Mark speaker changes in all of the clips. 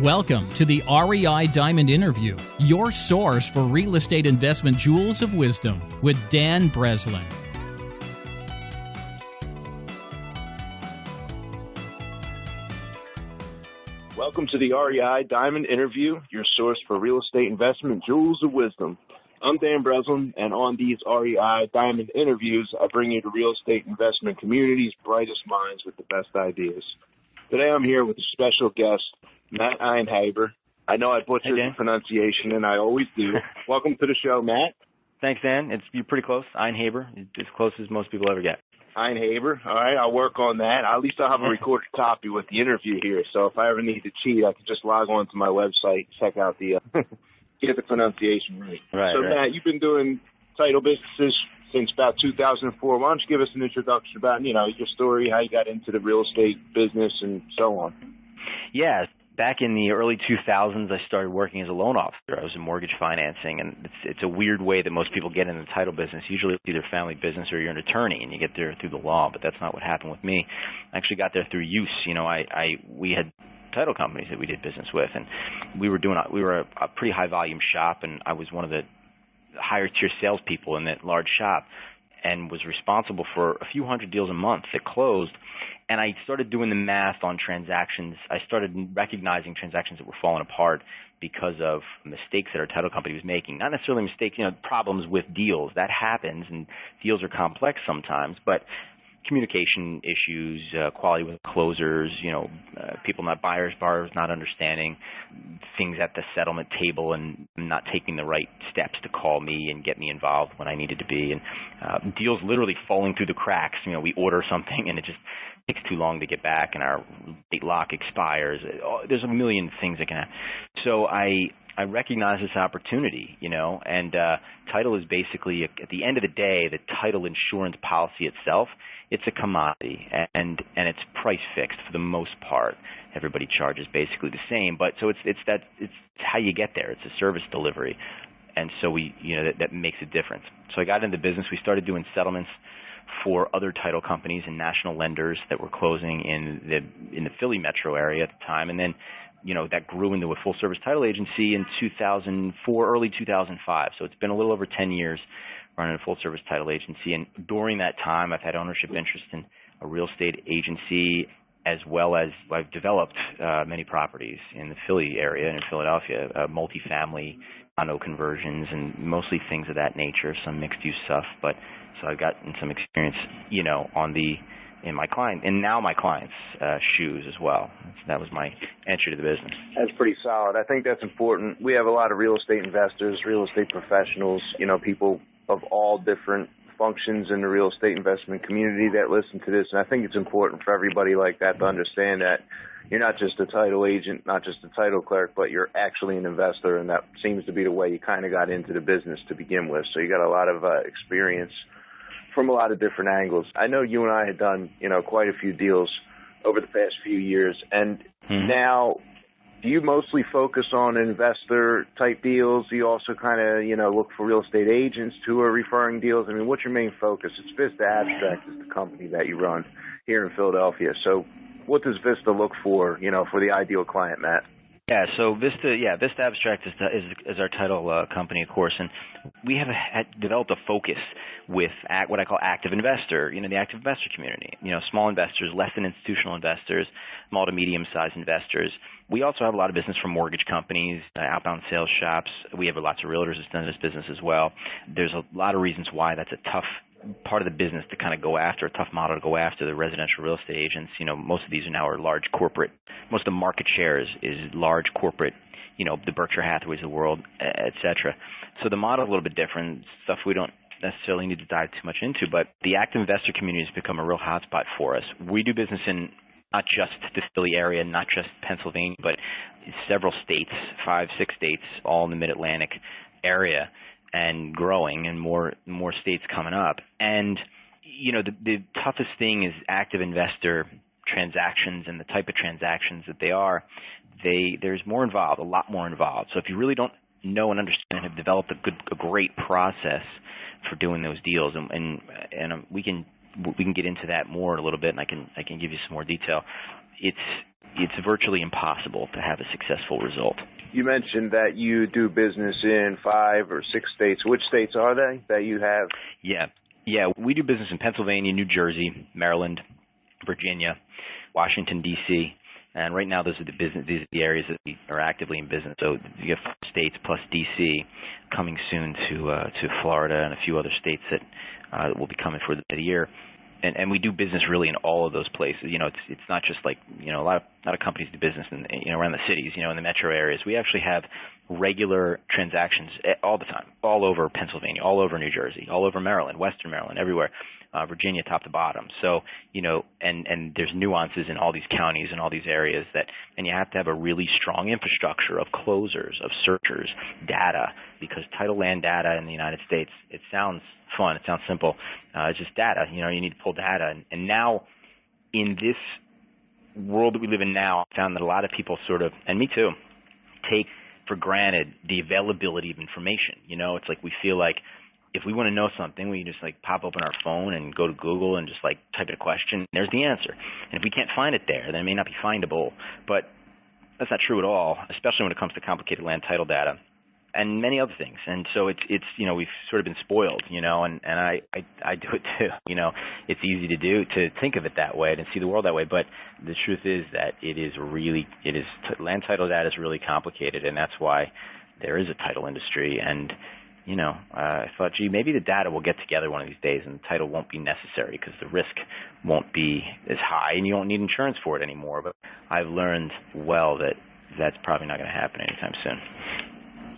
Speaker 1: Welcome to the REI Diamond Interview, your source for real estate investment jewels of wisdom with Dan Breslin.
Speaker 2: Welcome to the REI Diamond Interview, your source for real estate investment jewels of wisdom. I'm Dan Breslin, and on these REI Diamond Interviews, I bring you the real estate investment community's brightest minds with the best ideas. Today I'm here with a special guest, Matt Einheber. I know I butchered the pronunciation, and I always do. Welcome to the show, Matt.
Speaker 3: Thanks, Dan. You're pretty close. Einheber, as close as most people ever get.
Speaker 2: Einheber. All right, I'll work on that. At least I'll have a recorded copy with the interview here, so if I ever need to cheat, I can just log on to my website, check out the, get the pronunciation right. So, Matt, you've been doing title businesses since about 2004. Why don't you give us an introduction about, your story, how you got into the real estate business, and so on?
Speaker 3: Yeah. Back in the early 2000s, I started working as a loan officer. I was in mortgage financing, and it's a weird way that most people get in the title business. Usually it's either family business or you're an attorney, and you get there through the law, but that's not what happened with me. I actually got there through use. We had title companies that we did business with, and we were a pretty high-volume shop, and I was one of the higher-tier salespeople in that large shop and was responsible for a few hundred deals a month that closed. And I started doing the math on transactions. I started recognizing transactions that were falling apart because of mistakes that our title company was making. Not necessarily mistakes, problems with deals. That happens, and deals are complex sometimes. But communication issues, quality with closers, people not buyers, borrowers not understanding things at the settlement table and not taking the right steps to call me and get me involved when I needed to be, and deals literally falling through the cracks. We order something and it just takes too long to get back, and our date lock expires. There's a million things that can happen. So I recognize this opportunity, and title is basically, at the end of the day, the title insurance policy itself, it's a commodity, and it's price fixed for the most part. Everybody charges basically the same, but so it's how you get there. It's a service delivery, and so that makes a difference. So I got into business. We started doing settlements for other title companies and national lenders that were closing in the Philly metro area at the time, and then that grew into a full-service title agency in 2004, early 2005. So it's been a little over 10 years running a full-service title agency. And during that time, I've had ownership interest in a real estate agency, as well as I've developed many properties in the Philly area and in Philadelphia, multifamily, condo conversions, and mostly things of that nature, some mixed-use stuff. But so I've gotten some experience, in my client, and now my clients' shoes as well. That was my entry to the business.
Speaker 2: That's pretty solid. I think that's important. We have a lot of real estate investors, real estate professionals, people of all different functions in the real estate investment community that listen to this. And I think it's important for everybody like that to understand that you're not just a title agent, not just a title clerk, but you're actually an investor. And that seems to be the way you kind of got into the business to begin with. So you got a lot of experience from a lot of different angles. I know you and I had done, quite a few deals over the past few years. And now, do you mostly focus on investor-type deals? Do you also kind of, look for real estate agents who are referring deals? I mean, what's your main focus? It's Vista Abstract is the company that you run here in Philadelphia. So what does Vista look for, for the ideal client, Matt?
Speaker 3: Yeah, so Vista Abstract is our title company, of course, and we have developed a focus with what I call active investor, the active investor community, small investors, less than institutional investors, small to medium-sized investors. We also have a lot of business from mortgage companies, outbound sales shops. We have lots of realtors that's done this business as well. There's a lot of reasons why that's a tough part of the business to kind of go after, a tough model to go after, the residential real estate agents. Most of these are now large corporate. Most of the market share is large corporate, the Berkshire Hathaways of the world, et cetera. So the model is a little bit different, stuff we don't necessarily need to dive too much into, but the active investor community has become a real hotspot for us. We do business in not just the Philly area, not just Pennsylvania, but several states, 5, 6 states, all in the mid-Atlantic area, and growing, and more states coming up. And the toughest thing is active investor transactions, and the type of transactions that they are. There's more involved, a lot more involved. So if you really don't know and understand and have developed a great process for doing those deals, and we can get into that more in a little bit, and I can give you some more detail. it's virtually impossible to have a successful result.
Speaker 2: You mentioned that you do business in 5 or 6 states. Which states are they that you have?
Speaker 3: Yeah, we do business in Pennsylvania, New Jersey, Maryland, Virginia, Washington, D.C., and right now these are the areas that we are actively in business. So you have 4 states plus D.C. coming soon to Florida and a few other states that will be coming for the year. And we do business really in all of those places. It's not just like, a lot of companies do business in, around the cities, in the metro areas. We actually have regular transactions all the time, all over Pennsylvania, all over New Jersey, all over Maryland, Western Maryland, everywhere, Virginia, top to bottom. So, and there's nuances in all these counties and all these areas and you have to have a really strong infrastructure of closers, of searchers, data, because title land data in the United States, it sounds fun, it sounds simple. It's just data. You need to pull data. And now, in this world that we live in now, I found that a lot of people sort of, and me too, take for granted the availability of information. It's like we feel like if we want to know something, we just like pop open our phone and go to Google and just like type in a question. There's the answer. And if we can't find it there, then it may not be findable. But that's not true at all, especially when it comes to complicated land title data and many other things. And so it's we've sort of been spoiled, and I do it too. It's easy to think of it that way and see the world that way. But the truth is that land title data is really complicated, and that's why there is a title industry. And I thought, maybe the data will get together one of these days and the title won't be necessary because the risk won't be as high and you won't need insurance for it anymore. But I've learned well that that's probably not going to happen anytime soon.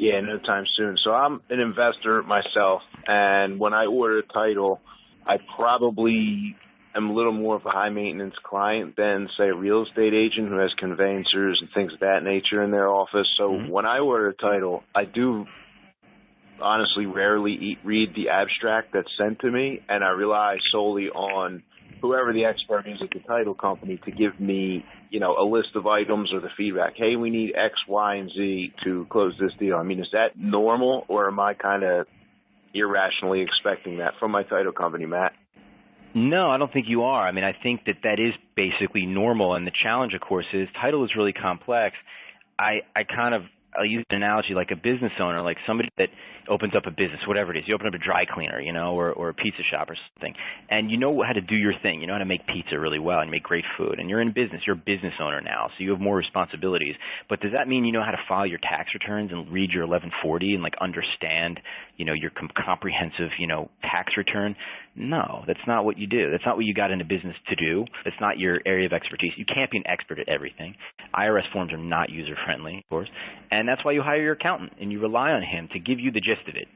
Speaker 2: Yeah, no time soon. So I'm an investor myself, and when I order a title, I probably am a little more of a high-maintenance client than, say, a real estate agent who has conveyancers and things of that nature in their office. So when I order a title, I do honestly rarely read the abstract that's sent to me, and I rely solely on whoever the expert is at the title company to give me, a list of items or the feedback. Hey, we need X, Y, and Z to close this deal. I mean, is that normal, or am I kind of irrationally expecting that from my title company, Matt?
Speaker 3: No, I don't think you are. I mean, I think that is basically normal, and the challenge, of course, is title is really complex. I'll use an analogy like a business owner, like somebody that opens up a business, whatever it is. You open up a dry cleaner, or a pizza shop or something, and you know how to do your thing. You know how to make pizza really well and make great food, and you're in business. You're a business owner now, so you have more responsibilities. But does that mean you know how to file your tax returns and read your 1140 and understand, your comprehensive, tax return? No, that's not what you do. That's not what you got into business to do. That's not your area of expertise. You can't be an expert at everything. IRS forms are not user-friendly, of course, and that's why you hire your accountant and you rely on him to give you the gist of it.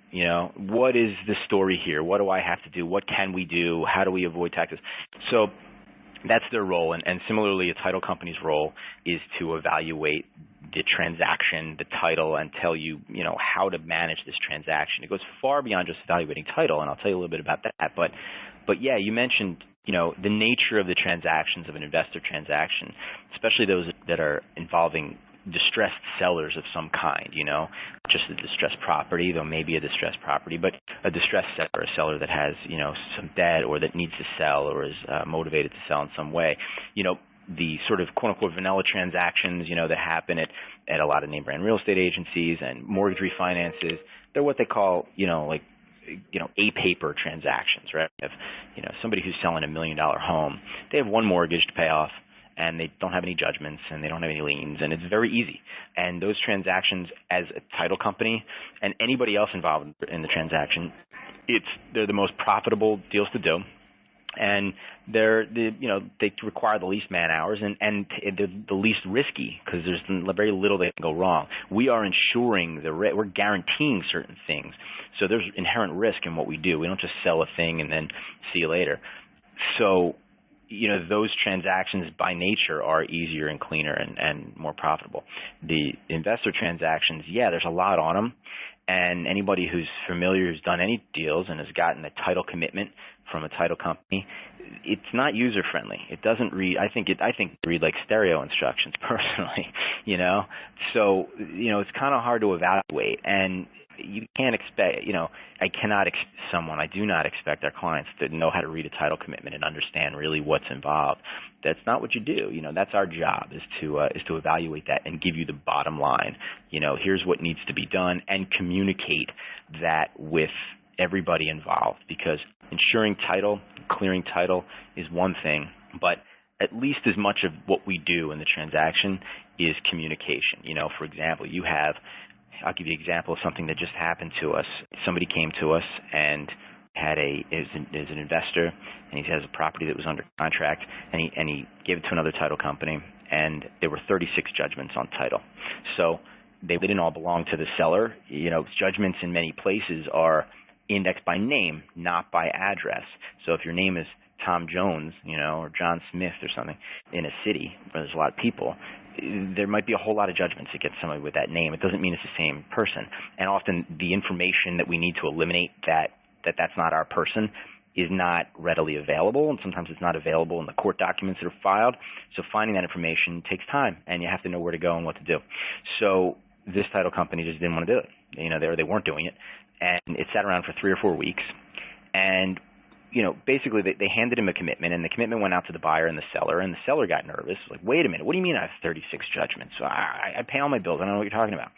Speaker 3: What is the story here? What do I have to do? What can we do? How do we avoid taxes? So that's their role. And similarly, a title company's role is to evaluate the transaction, the title, and tell you, how to manage this transaction. It goes far beyond just evaluating title, and I'll tell you a little bit about that. But yeah, you mentioned, the nature of the transactions of an investor transaction, especially those that are involving distressed sellers of some kind, just a distressed property, though maybe a distressed property, but a distressed seller, a seller that has, some debt or that needs to sell or is motivated to sell in some way. The sort of quote-unquote vanilla transactions, that happen at a lot of name brand real estate agencies and mortgage refinances, they're what they call, A-paper transactions, right? If, somebody who's selling $1 million home, they have one mortgage to pay off, and they don't have any judgments, and they don't have any liens, and it's very easy. And those transactions, as a title company and anybody else involved in the transaction, they're the most profitable deals to do, and they require the least man hours, and they're the least risky because there's very little that can go wrong. We are ensuring we're guaranteeing certain things, so there's inherent risk in what we do. We don't just sell a thing and then see you later. So those transactions by nature are easier and cleaner and more profitable. The investor transactions, there's a lot on them. And anybody who's familiar, who's done any deals and has gotten a title commitment from a title company, it's not user friendly. It doesn't read. I think read like stereo instructions personally. So it's kind of hard to evaluate. And you can't expect, I do not expect our clients to know how to read a title commitment and understand really what's involved. That's not what you do. That's our job, is to evaluate that and give you the bottom line. Here's what needs to be done, and communicate that with everybody involved, because insuring title, clearing title is one thing, but at least as much of what we do in the transaction is communication. For example, I'll give you an example of something that just happened to us. Somebody came to us and is an investor, and he has a property that was under contract, and he gave it to another title company, and there were 36 judgments on title. So they didn't all belong to the seller. Judgments in many places are indexed by name, not by address. So if your name is Tom Jones, or John Smith or something in a city where there's a lot of people, there might be a whole lot of judgments against somebody with that name. It doesn't mean it's the same person. And often the information that we need to eliminate that's not our person is not readily available, and sometimes it's not available in the court documents that are filed. So finding that information takes time, and you have to know where to go and what to do. So this title company just didn't want to do it. They weren't doing it, and it sat around for 3 or 4 weeks. And basically they handed him a commitment, and the commitment went out to the buyer and the seller got nervous. Like, wait a minute, what do you mean I have 36 judgments? So I pay all my bills. I don't know what you're talking about.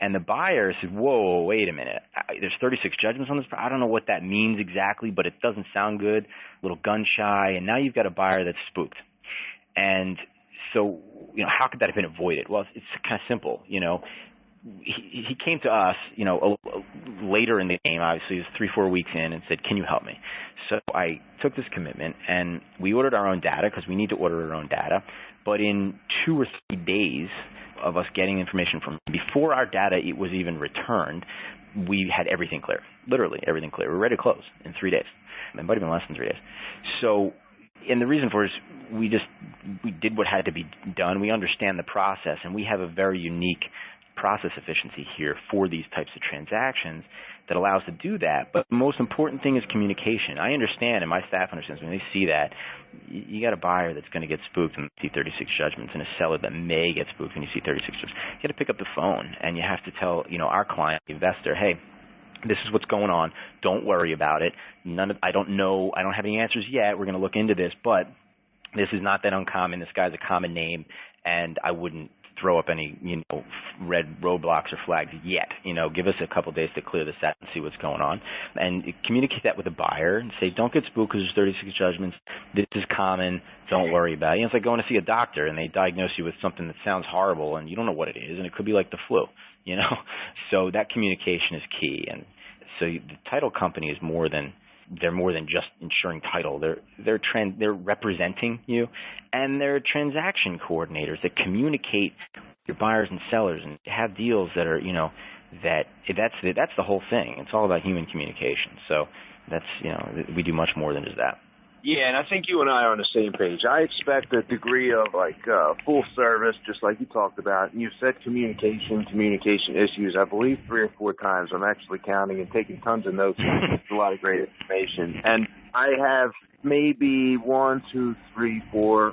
Speaker 3: And the buyer said, whoa, wait a minute. There's 36 judgments on this. I don't know what that means exactly, but it doesn't sound good, a little gun shy. And now you've got a buyer that's spooked. And so, how could that have been avoided? Well, it's kind of simple. He came to us, later in the game, obviously, it was 3-4 weeks in, and said, can you help me? So I took this commitment, and we ordered our own data, because we need to order our own data. But in 2 or 3 days of us getting information from him, before our data it was even returned, we had everything clear, literally everything clear. We were ready to close in 3 days. It might have been less than 3 days. So, and the reason for it is we did what had to be done. We understand the process, and we have a very unique process efficiency here for these types of transactions that allows to do that. But the most important thing is communication. I understand, and my staff understands, when they see that, you got a buyer that's going to get spooked and see 36 judgments, and a seller that may get spooked when you see 36 judgments. You got to pick up the phone, and you have to tell our client, the investor, hey, this is what's going on. Don't worry about it. I don't know. I don't have any answers yet. We're going to look into this, but this is not that uncommon. This guy's a common name, and I wouldn't throw up any, red roadblocks or flags yet. Give us a couple days to clear this out and see what's going on. And communicate that with the buyer and say, don't get spooked because there's 36 judgments. This is common. Don't worry about it. It's like going to see a doctor and they diagnose you with something that sounds horrible and you don't know what it is, and it could be like the flu, So that communication is key. And so the title company is more than just insuring title. They're representing you, and they're transaction coordinators that communicate with your buyers and sellers and have deals that are, that's the whole thing. It's all about human communication. So that's, we do much more than just that.
Speaker 2: Yeah, and I think you and I are on the same page. I expect a degree of full service, just like you talked about. And you said communication issues, I believe 3 or 4 times. I'm actually counting and taking tons of notes. It's a lot of great information. And I have maybe 1, 2, 3, 4,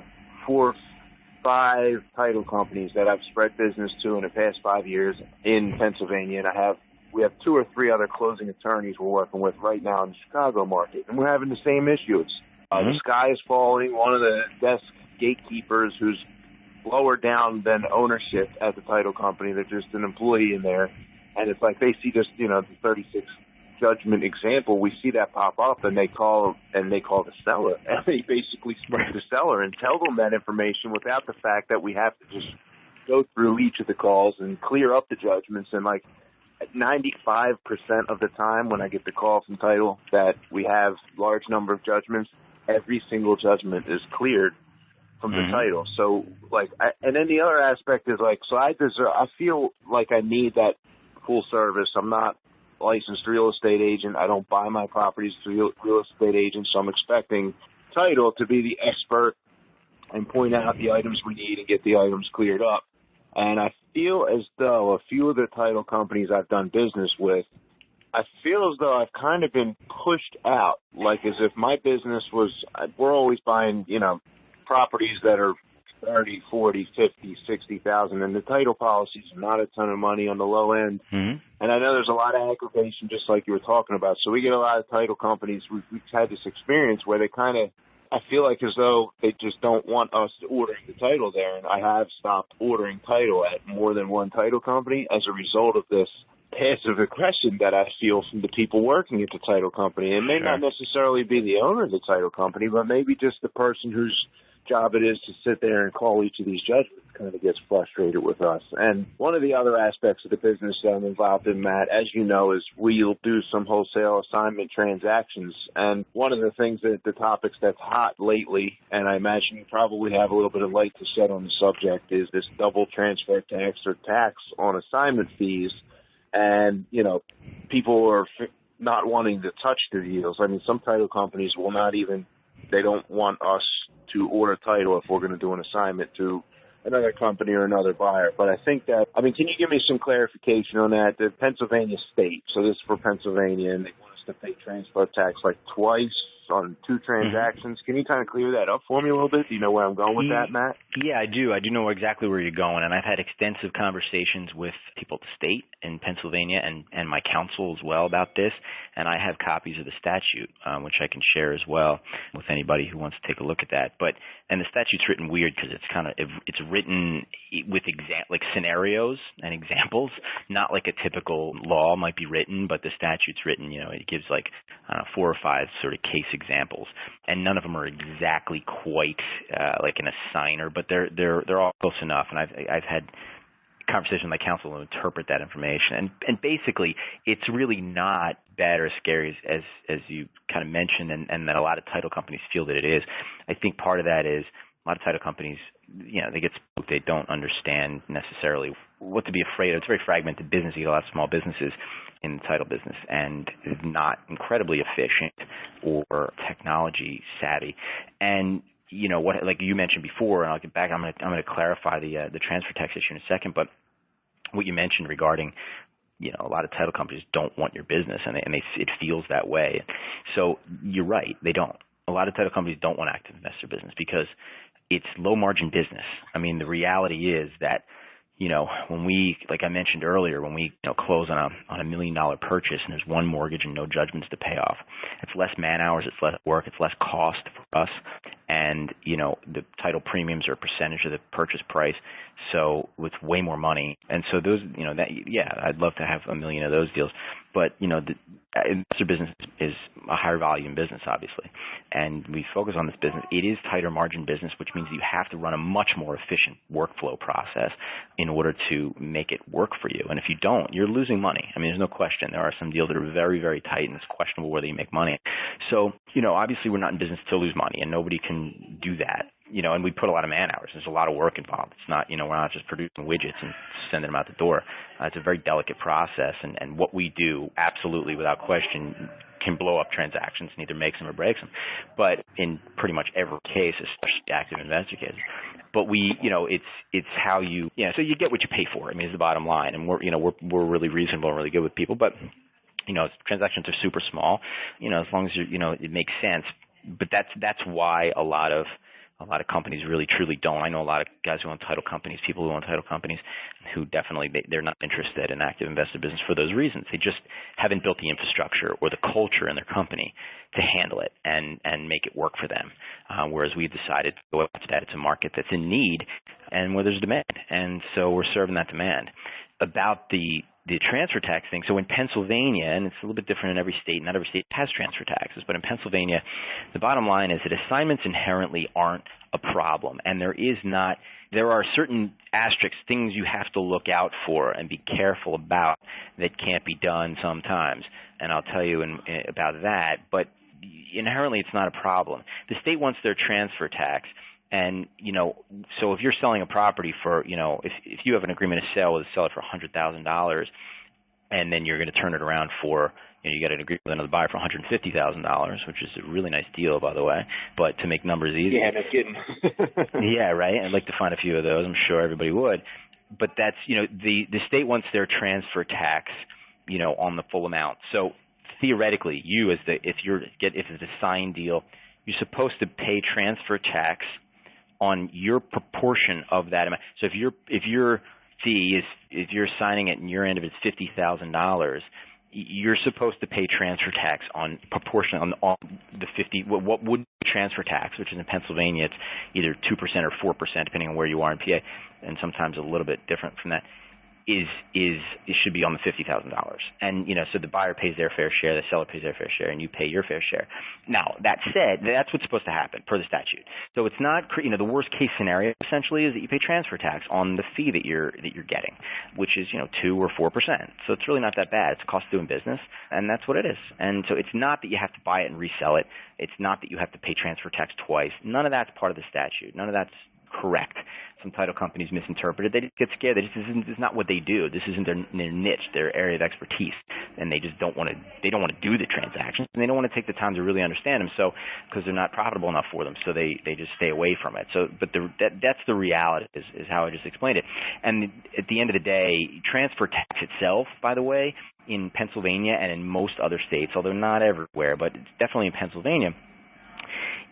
Speaker 2: 5 title companies that I've spread business to in the past 5 years in Pennsylvania, and we have 2 or 3 other closing attorneys we're working with right now in the Chicago market, and we're having the same issues. The sky is falling. One of the desk gatekeepers who's lower down than ownership at the title company, they're just an employee in there, and it's like they see just, the 36 judgment example, we see that pop up, and they call the seller, and they basically speak to the seller and tell them that information without the fact that we have to just go through each of the calls and clear up the judgments. And 95% of the time when I get the call from title that we have large number of judgments, every single judgment is cleared from the title. So and then the other aspect is I feel like I need that full service. I'm not a licensed real estate agent. I don't buy my properties through real estate agents. So I'm expecting title to be the expert and point out the items we need and get the items cleared up. And I feel as though a few of the title companies I've done business with, I feel as though I've kind of been pushed out, like as if my business was, we're always buying, properties that are 30, 40, 50, 60,000, and the title policies are not a ton of money on the low end.
Speaker 3: Mm-hmm.
Speaker 2: And I know there's a lot of aggravation, just like you were talking about. So we get a lot of title companies. We've had this experience where they kind of, I feel like as though they just don't want us ordering the title there. And I have stopped ordering title at more than one title company as a result of this passive aggression that I feel from the people working at the title company. It may not necessarily be the owner of the title company, but maybe just the person whose job it is to sit there and call each of these judgments kind of gets frustrated with us. And one of the other aspects of the business that I'm involved in, Matt, as you know, is we'll do some wholesale assignment transactions. And one of the things that the topics that's hot lately, and I imagine you probably have a little bit of light to shed on the subject, is this double transfer tax or tax on assignment fees. And, you know, people are not wanting to touch the deals. I mean, some title companies will not even, they don't want us to order title if we're going to do an assignment to another company or another buyer. But I think that, I mean, can you give me some clarification on that? The Pennsylvania state, so this is for Pennsylvania, and they want us to pay transfer tax like twice on two transactions. Can you kind of clear that up for me a little bit? Do you know where I'm going with that, Matt?
Speaker 3: Yeah, I do. I do know exactly where you're going, and I've had extensive conversations with people at the state in Pennsylvania and my counsel as well about this, and I have copies of the statute, which I can share as well with anybody who wants to take a look at that. And the statute's written weird because it's written with like scenarios and examples, not like a typical law might be written, but the statute's written, it gives like 4 or 5 sort of case examples, and none of them are exactly quite like an assigner, but they're all close enough. And I've had conversations with my counsel to interpret that information, and basically it's really not bad or as scary as you kind of mentioned, and that a lot of title companies feel that it is. I think part of that is a lot of title companies, they get spooked. They don't understand necessarily what to be afraid of. It's a very fragmented business. You get a lot of small businesses in the title business, and is not incredibly efficient or technology savvy. And what, like you mentioned before, and I'll get back. I'm going to clarify the transfer tax issue in a second. But what you mentioned regarding, a lot of title companies don't want your business, and it feels that way. So you're right, they don't. A lot of title companies don't want active investor business because it's low margin business. I mean, the reality is that, when we, like I mentioned earlier, when we close on a $1 million purchase and there's one mortgage and no judgments to pay off, it's less man hours, it's less work, it's less cost for us, and the title premiums are a percentage of the purchase price, so it's way more money. And so those, I'd love to have 1 million of those deals, but the investor business is a higher volume business, obviously, and we focus on this business. It is tighter margin business, which means you have to run a much more efficient workflow process in order to make it work for you. And if you don't, you're losing money. I mean, there's no question. There are some deals that are very, very tight, and it's questionable whether you make money. So, obviously we're not in business to lose money, and nobody can do that. And we put a lot of man hours. There's a lot of work involved. It's not, we're not just producing widgets and sending them out the door. It's a very delicate process, and what we do, absolutely, without question, can blow up transactions and either makes them or breaks them. But in pretty much every case, especially active investor cases. But we, it's how you, so you get what you pay for. I mean, it's the bottom line, and we're really reasonable and really good with people. But transactions are super small, as long as it makes sense. But that's why a lot of companies really truly don't. I know a lot of guys who own title companies, people who own title companies, who definitely they're not interested in active investor business for those reasons. They just haven't built the infrastructure or the culture in their company to handle it and make it work for them. Whereas we've decided to go after that. It's a market that's in need and where there's demand, and so we're serving that demand. About the transfer tax thing, so in Pennsylvania, and it's a little bit different in every state, not every state has transfer taxes, but in Pennsylvania, the bottom line is that assignments inherently aren't a problem, and there are certain asterisks, things you have to look out for and be careful about that can't be done sometimes, and I'll tell you about that, but inherently it's not a problem. The state wants their transfer tax. And, so if you're selling a property for, if you have an agreement to sell with a seller for $100,000 and then you're going to turn it around for, you got an agreement with another buyer for $150,000, which is a really nice deal, by the way, but to make numbers easy.
Speaker 2: Yeah, no kidding.
Speaker 3: Yeah, right. I'd like to find a few of those. I'm sure everybody would. But that's, the state wants their transfer tax, on the full amount. So theoretically, if it's a signed deal, you're supposed to pay transfer tax on your proportion of that amount. So if your fee is, if you're assigning it and your end of it's $50,000, you're supposed to pay transfer tax on proportion on the 50. What would be transfer tax, which is in Pennsylvania, it's either 2% or 4%, depending on where you are in PA, and sometimes a little bit different from that. It should be on the $50,000, and so the buyer pays their fair share, the seller pays their fair share, and you pay your fair share. Now that said, that's what's supposed to happen per the statute. So it's not, the worst case scenario essentially is that you pay transfer tax on the fee that you're getting, which is 2 or 4%. So it's really not that bad. It's a cost of doing business, and that's what it is. And so it's not that you have to buy it and resell it. It's not that you have to pay transfer tax twice. None of that's part of the statute. None of that's correct. Some title companies misinterpret it. They just get scared. This is not what they do. This isn't their niche, their area of expertise, and they just don't want to. They don't want to do the transactions, and they don't want to take the time to really understand them. So, because they're not profitable enough for them, so they just stay away from it. So, but that's the reality. Is how I just explained it. And at the end of the day, transfer tax itself, by the way, in Pennsylvania and in most other states, although not everywhere, but it's definitely in Pennsylvania,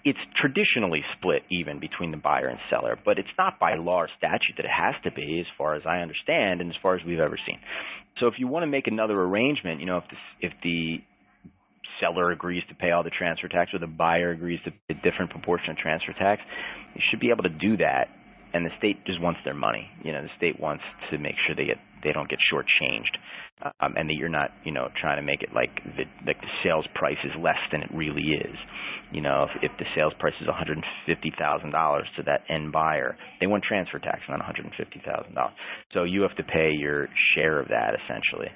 Speaker 3: it's traditionally split even between the buyer and seller, but it's not by law or statute that it has to be, as far as I understand and as far as we've ever seen. So if you want to make another arrangement, if the seller agrees to pay all the transfer tax or the buyer agrees to pay a different proportion of transfer tax, you should be able to do that. And the state just wants their money. The state wants to make sure they don't get shortchanged, and that you're not, trying to make it like the sales price is less than it really is. If the sales price is $150,000 to that end buyer, they want transfer tax on $150,000. So you have to pay your share of that essentially.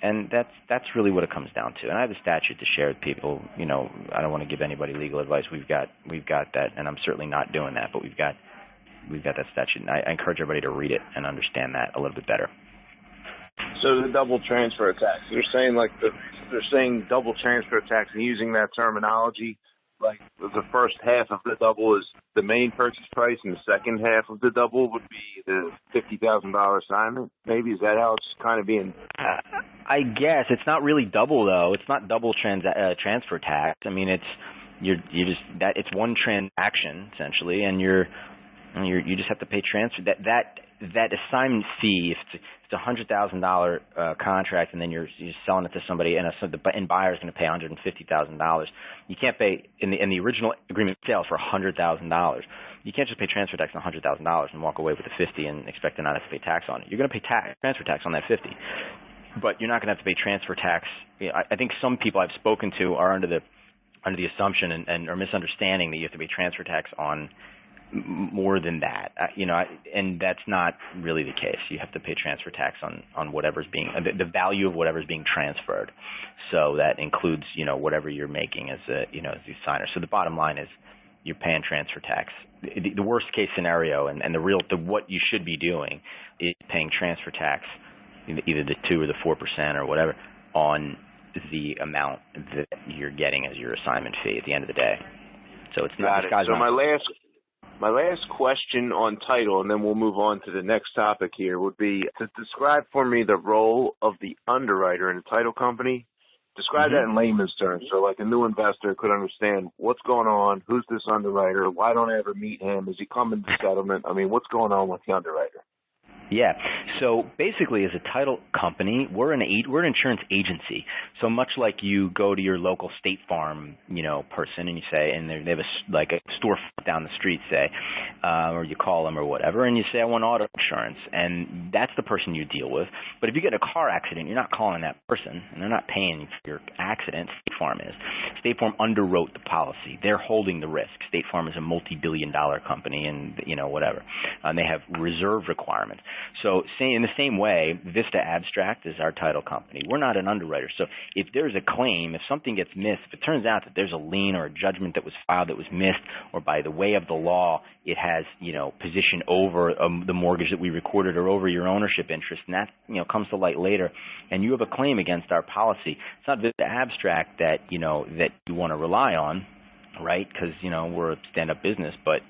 Speaker 3: And that's really what it comes down to. And I have a statute to share with people. I don't want to give anybody legal advice. We've got that, and I'm certainly not doing that, but we've got that statute, and I encourage everybody to read it and understand that a little bit better.
Speaker 2: So the double transfer tax, they're saying double transfer tax, and using that terminology, like the first half of the double is the main purchase price, and the second half of the double would be the $50,000 assignment. Maybe is that how it's kind of being?
Speaker 3: I guess it's not really double though. It's not double transfer tax. I mean, it's one transaction essentially, and you just have to pay transfer. That assignment fee, if it's a $100,000 contract, and then you're selling it to somebody, and the end buyer is going to pay $150,000. You can't pay in the original agreement sale for $100,000. You can't just pay transfer tax on $100,000 and walk away with the $50 and expect to not have to pay tax on it. You're going to pay transfer tax on that $50, but you're not going to have to pay transfer tax. I think some people I've spoken to are under the assumption and are misunderstanding that you have to pay transfer tax on more than that, and that's not really the case. You have to pay transfer tax on whatever's being, the value of whatever's being transferred. So that includes, whatever you're making as as the signer. So the bottom line is you're paying transfer tax. The worst case scenario and what you should be doing is paying transfer tax, either the 2 or the 4% or whatever, on the amount that you're getting as your assignment fee at the end of the day. So it's not.
Speaker 2: So my last question on title, and then we'll move on to the next topic here, would be to describe for me the role of the underwriter in a title company. Describe that in layman's terms, so like a new investor could understand what's going on, who's this underwriter, why don't I ever meet him, is he coming to settlement? I mean, what's going on with the underwriter?
Speaker 3: Yeah. So basically, as a title company, we're an insurance agency. So much like you go to your local State Farm, person, and you say, and they have a store down the street, say, or you call them or whatever, and you say, I want auto insurance, and that's the person you deal with. But if you get in a car accident, you're not calling that person, and they're not paying for your accident. State Farm is. State Farm underwrote the policy. They're holding the risk. State Farm is a multi-billion-dollar company, and whatever. They have reserve requirements. So in the same way, Vista Abstract is our title company. We're not an underwriter. So if there's a claim, if something gets missed, if it turns out that there's a lien or a judgment that was filed that was missed, or by the way of the law, it has, position over the mortgage that we recorded or over your ownership interest, and that, comes to light later, and you have a claim against our policy, it's not Vista Abstract that you want to rely on, right? Because, we're a stand-up business, but,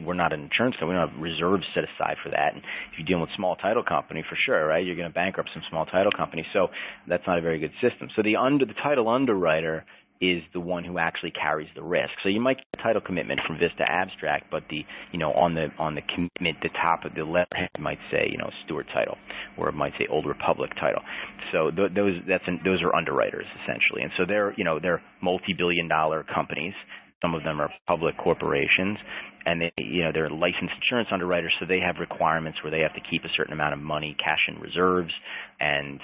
Speaker 3: we're not an insurance company. We don't have reserves set aside for that. And if you're dealing with a small title company, for sure, right, you're going to bankrupt some small title companies. So that's not a very good system. So the title underwriter is the one who actually carries the risk. So you might get a title commitment from Vista Abstract, but on the commitment, the top of the letterhead might say, Stewart title, or it might say Old Republic title. So those are underwriters essentially, and so they're multi-billion-dollar companies. Some of them are public corporations, and they're licensed insurance underwriters, so they have requirements where they have to keep a certain amount of money, cash in reserves, and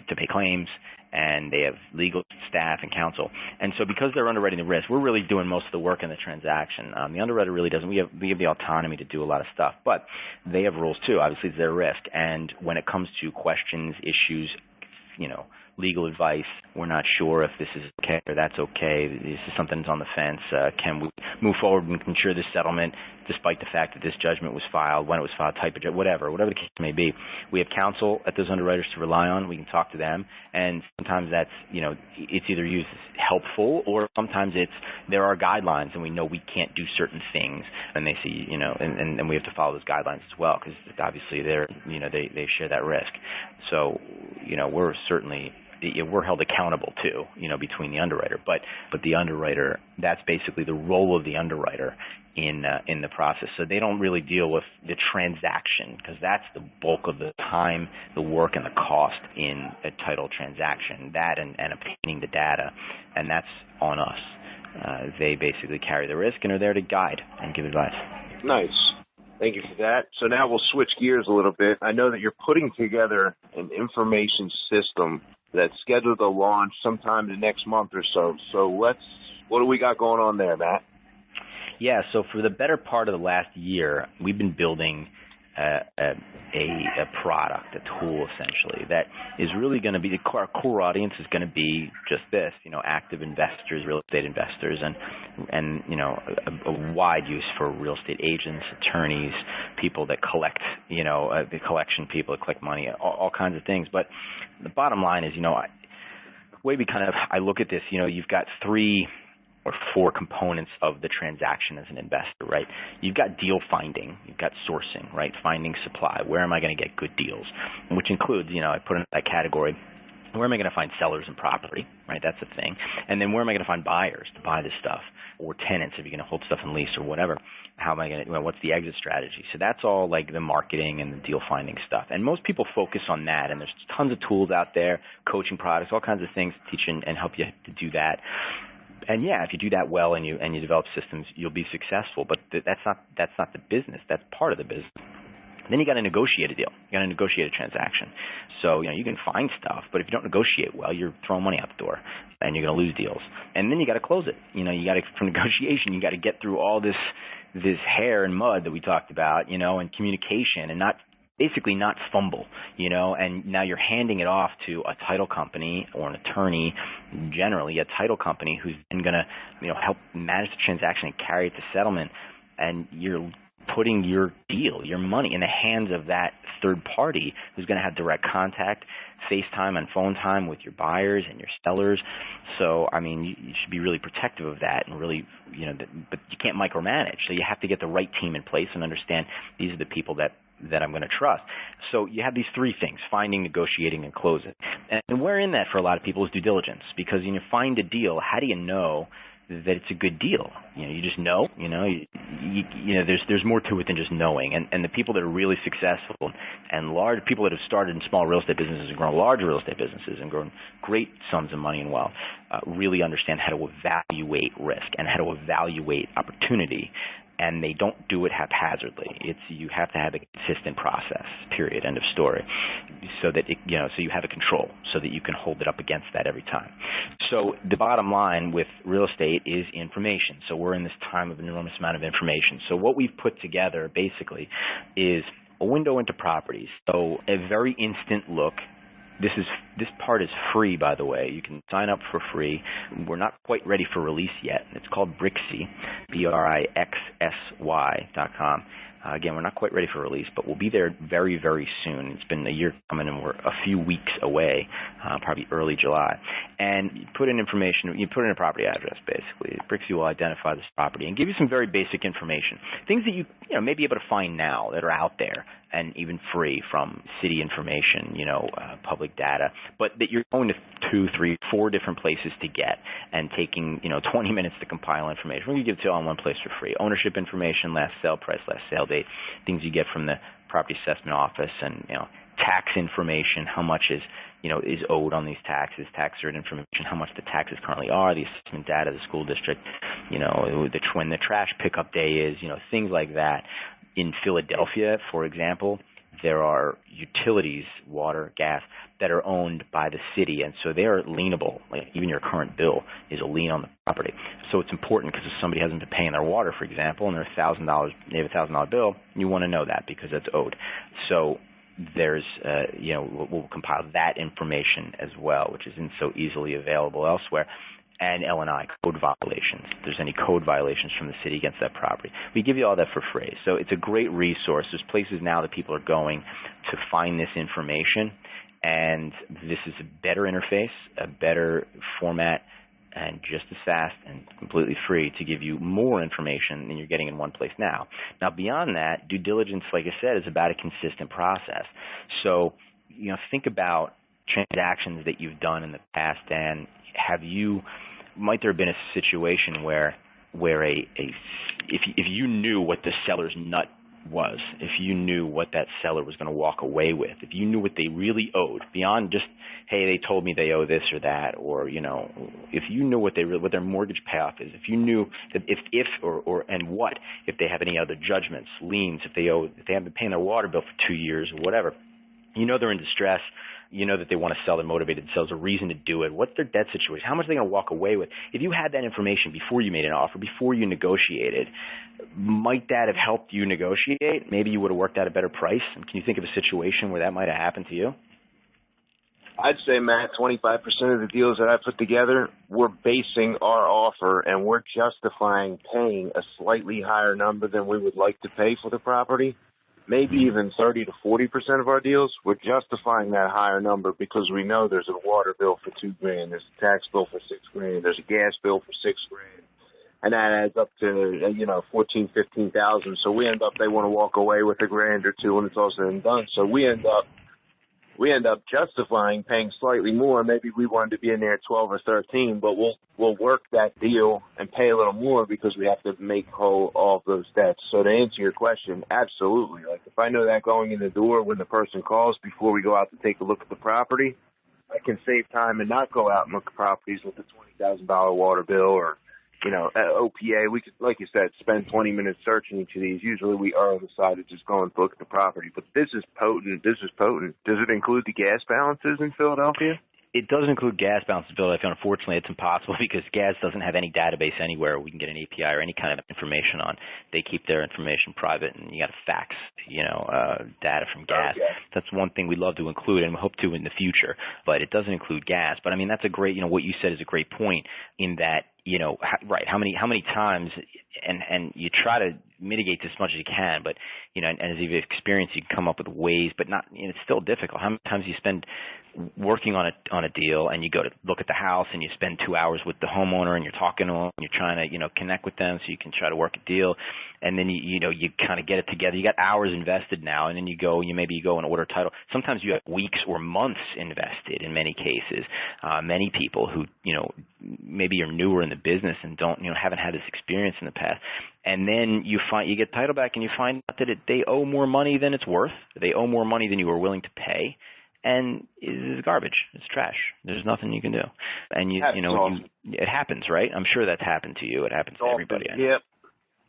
Speaker 3: to pay claims, and they have legal staff and counsel. And so because they're underwriting the risk, we're really doing most of the work in the transaction. The underwriter really doesn't. We have the autonomy to do a lot of stuff, but they have rules too. Obviously, it's their risk, and when it comes to questions, issues, legal advice, we're not sure if this is okay or that's okay. This is something that's on the fence. Can we move forward and ensure this settlement despite the fact that this judgment was filed, when it was filed, type of whatever the case may be. We have counsel at those underwriters to rely on. We can talk to them, and sometimes that's, it's either used as helpful, or sometimes there are guidelines and we know we can't do certain things, and they see, and we have to follow those guidelines as well, because obviously they share that risk. So, we're held accountable too, between the underwriter. But the underwriter, that's basically the role of the underwriter in the process. So they don't really deal with the transaction, because that's the bulk of the time, the work, and the cost in a title transaction. That and obtaining the data, and that's on us. They basically carry the risk and are there to guide and give advice.
Speaker 2: Nice. Thank you for that. So now we'll switch gears a little bit. I know that you're putting together an information system that's scheduled to launch sometime the next month or so. So what do we got going on there, Matt?
Speaker 3: Yeah, so for the better part of the last year, we've been building a product, a tool essentially, that is really going to be, our core audience is going to be just this, active investors, real estate investors, and a wide use for real estate agents, attorneys, people that collect, the collection people that collect money, all kinds of things. But the bottom line is, the way I look at this, you've got 3 or 4 components of the transaction as an investor, right? You've got deal finding, you've got sourcing, right? Finding supply. Where am I going to get good deals? Which includes, I put in that category, where am I going to find sellers and property, right? That's a thing. And then where am I going to find buyers to buy this stuff, or tenants if you're going to hold stuff in lease or whatever? How am I going to, what's the exit strategy? So that's all like the marketing and the deal finding stuff. And most people focus on that, and there's tons of tools out there, coaching products, all kinds of things to teach and help you to do that. And yeah, if you do that well and you develop systems, you'll be successful. But that's not the business. That's part of the business. Then you got to negotiate a deal. You got to negotiate a transaction. So you can find stuff, but if you don't negotiate well, you're throwing money out the door, and you're going to lose deals. And then you got to close it. You got to, for negotiation, you got to get through all this hair and mud that we talked about, and communication, and not fumble, and now you're handing it off to a title company or an attorney, generally a title company, who's then going to, help manage the transaction and carry it to settlement, and you're putting your deal, your money, in the hands of that third party who's going to have direct contact, FaceTime and phone time with your buyers and your sellers. So, you should be really protective of that, and really, but you can't micromanage. So you have to get the right team in place and understand these are the people that I'm going to trust. So you have these 3 things: finding, negotiating, and closing. And where in that for a lot of people is due diligence, because when you find a deal, how do you know that it's a good deal? You just know, there's more to it than just knowing. And the people that are really successful and large people that have started in small real estate businesses and grown large real estate businesses and grown great sums of money and wealth really understand how to evaluate risk and how to evaluate opportunity. And they don't do it haphazardly. You have to have a consistent process, period, end of story, so that so you have a control, so that you can hold it up against that every time. So the bottom line with real estate is information. So we're in this time of an enormous amount of information. So what we've put together basically is a window into properties. So a very instant look. This part is free, by the way. You can sign up for free. We're not quite ready for release yet. It's called BrickSee, BRIXSY.com. Again, we're not quite ready for release, but we'll be there very, very soon. It's been a year coming, and we're a few weeks away, probably early July. And you put in information, you put in a property address, basically. BrickSee will identify this property and give you some very basic information, things that you may be able to find now that are out there and even free, from city information, public data. but that you're going to 2, 3, 4 different places to get and taking, 20 minutes to compile information. We give it to you all in one place for free. Ownership information, last sale price, last sale date, things you get from the property assessment office, and, tax information, how much is owed on these taxes, tax cert information, how much the taxes currently are, the assessment data, the school district, when the trash pickup day is, things like that. In Philadelphia, for example, there are utilities, water, gas, that are owned by the city, and so they're lienable. Like even your current bill is a lien on the property. So it's important because if somebody hasn't been paying their water, for example, and they have a $1,000 bill, you want to know that because that's owed. So there's, we'll compile that information as well, which isn't so easily available elsewhere. And L&I, code violations. If there's any code violations from the city against that property, we give you all that for free. So it's a great resource. There's places now that people are going to find this information, and this is a better interface, a better format, and just as fast and completely free to give you more information than you're getting in one place now. Now, beyond that, due diligence, like I said, is about a consistent process. So, think about transactions that you've done in the past, and might there have been a situation where if you knew what the seller's nut was, if you knew what that seller was going to walk away with, if you knew what they really owed beyond just, hey, they told me they owe this or that, or if you knew what their mortgage payoff is, if you knew that if they have any other judgments, liens, if they haven't been paying their water bill for 2 years or whatever, they're in distress. That they want to sell, they're motivated to sell, there's a reason to do it. What's their debt situation? How much are they going to walk away with? If you had that information before you made an offer, before you negotiated, might that have helped you negotiate? Maybe you would have worked out a better price. And can you think of a situation where that might have happened to you?
Speaker 2: I'd say, Matt, 25% of the deals that I put together, we're basing our offer and we're justifying paying a slightly higher number than we would like to pay for the property. Maybe even 30 to 40% of our deals, we're justifying that higher number because we know there's a water bill for $2,000, there's a tax bill for $6,000, there's a gas bill for $6,000, and that adds up to 14,000, 15,000. So they want to walk away with $1,000 or $2,000 when it's all said and done. So we end up justifying paying slightly more. Maybe we wanted to be in there at 12 or 13, but we'll work that deal and pay a little more because we have to make whole all of those debts. So to answer your question, absolutely. Like if I know that going in the door when the person calls before we go out to take a look at the property, I can save time and not go out and look at properties with a $20,000 water bill or OPA. We could, like you said, spend 20 minutes searching each of these. Usually we are on the side of just going to look at the property. But this is potent. Does it include the gas balances in Philadelphia?
Speaker 3: It doesn't include gas balances in Philadelphia. Unfortunately, it's impossible because gas doesn't have any database anywhere we can get an API or any kind of information on. They keep their information private, and you got to fax, data from gas. Okay. That's one thing we'd love to include, and we hope to in the future. But it doesn't include gas. But I mean, that's a great, what you said is a great point in that, right? How many times, and you try to mitigate this as much as you can, but and as you've experienced, you can come up with ways, but not. It's still difficult. How many times you spend working on a deal, and you go to look at the house, and you spend 2 hours with the homeowner, and you're talking to them, and you're trying to connect with them so you can try to work a deal, and then you kind of get it together. You got hours invested now, and then you go and order title. Sometimes you have weeks or months invested in many cases. Many people who maybe are newer in the business and haven't had this experience in the past. And then you get title back and you find out that they owe more money than it's worth. They owe more money than you were willing to pay. And it's garbage. It's trash. There's nothing you can do. And awesome. It happens, right? I'm sure that's happened to you. It happens to everybody.
Speaker 2: Yep.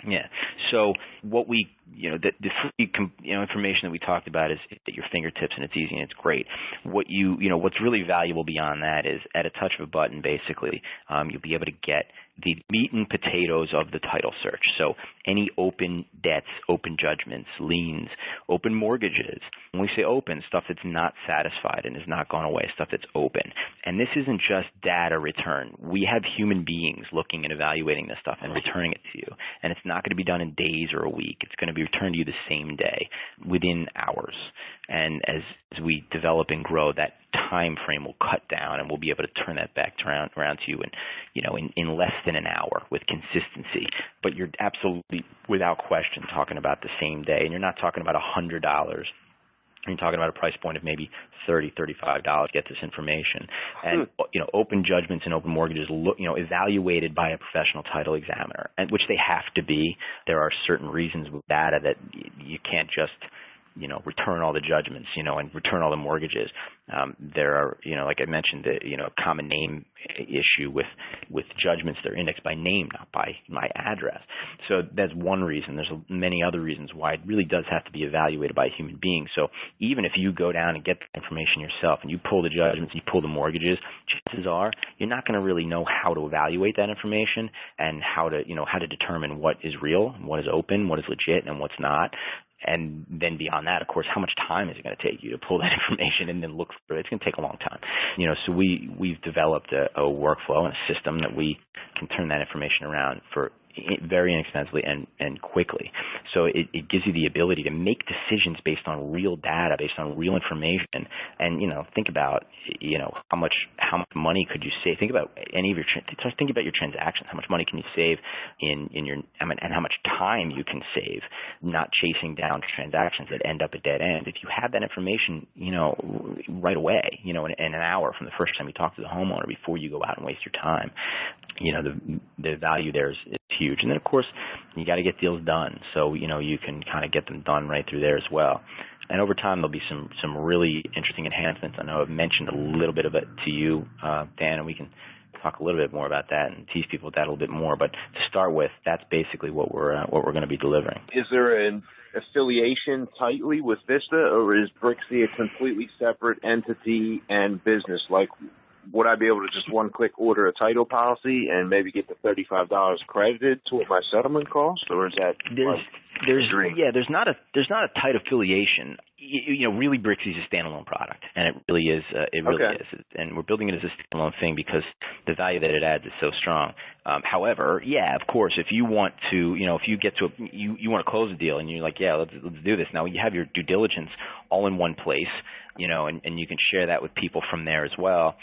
Speaker 3: Yeah. So what we, the free, information that we talked about is at your fingertips, and it's easy and it's great. What's really valuable beyond that is at a touch of a button, basically, you'll be able to get the meat and potatoes of the title search. So any open debts, open judgments, liens, open mortgages. When we say open, stuff that's not satisfied and has not gone away, stuff that's open. And this isn't just data return. We have human beings looking and evaluating this stuff and returning it to you. And it's not going to be done in days or a week. It's going to be returned to you the same day, within hours. And as we develop and grow, that time frame will cut down, and we'll be able to turn that back around to you in less than an hour with consistency. But you're absolutely, without question, talking about the same day, and you're not talking about $100 You're talking about a price point of maybe $30, $35 to get this information. And, open judgments and open mortgages, evaluated by a professional title examiner, and which they have to be. There are certain reasons with data that you can't just return all the judgments, and return all the mortgages. There are, like I mentioned, the, common name issue with judgments that are indexed by name, not by my address. So that's one reason. There's many other reasons why it really does have to be evaluated by a human being. So even if you go down and get the information yourself and you pull the judgments, you pull the mortgages, chances are you're not going to really know how to evaluate that information and how to determine what is real, what is open, what is legit, and what's not. And then beyond that, of course, how much time is it going to take you to pull that information and then look through it? It's going to take a long time. So we've developed a workflow and a system that we can turn that information around for very inexpensively and quickly. So it gives you the ability to make decisions based on real data, based on real information. And, think about, how much money could you save? Think about think about your transactions. How much money can you save in your, and how much time you can save not chasing down transactions that end up at dead end. If you have that information, right away, in an hour from the first time you talk to the homeowner before you go out and waste your time, the value there is huge. And then, of course, you got to get deals done. So, you can kind of get them done right through there as well. And over time, there'll be some really interesting enhancements. I know I've mentioned a little bit of it to you, Dan, and we can talk a little bit more about that and tease people with that a little bit more. But to start with, that's basically what we're going to be delivering.
Speaker 2: Is there an affiliation tightly with Vista, or is BrickSee a completely separate entity and business? Like, would I be able to just one-click order a title policy and maybe get the $35 credited toward my settlement cost, or is that
Speaker 3: there's not a tight affiliation. Really, BrickSee is a standalone product, and it really is. Is, and we're building it as a standalone thing because the value that it adds is so strong. However, of course, if you want to, if you get to you want to close a deal and you're like, let's do this. Now you have your due diligence all in one place, and you can share that with people from there as well.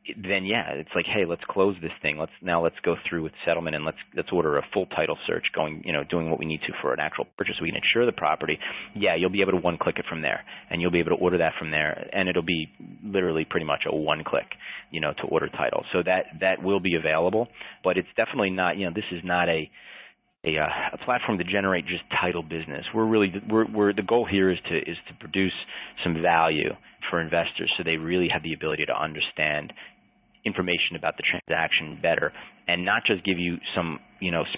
Speaker 3: Then it's like, hey, let's close this thing. Let's go through with settlement, and let's order a full title search, doing what we need to for an actual purchase. We can insure the property. You'll be able to one click it from there, and you'll be able to order that from there, and it'll be literally pretty much a one click, to order title. So that will be available, but it's definitely not. This is not a platform to generate just title business. We're the goal here is to produce some value for investors, so they really have the ability to understand information about the transaction better, and not just give you some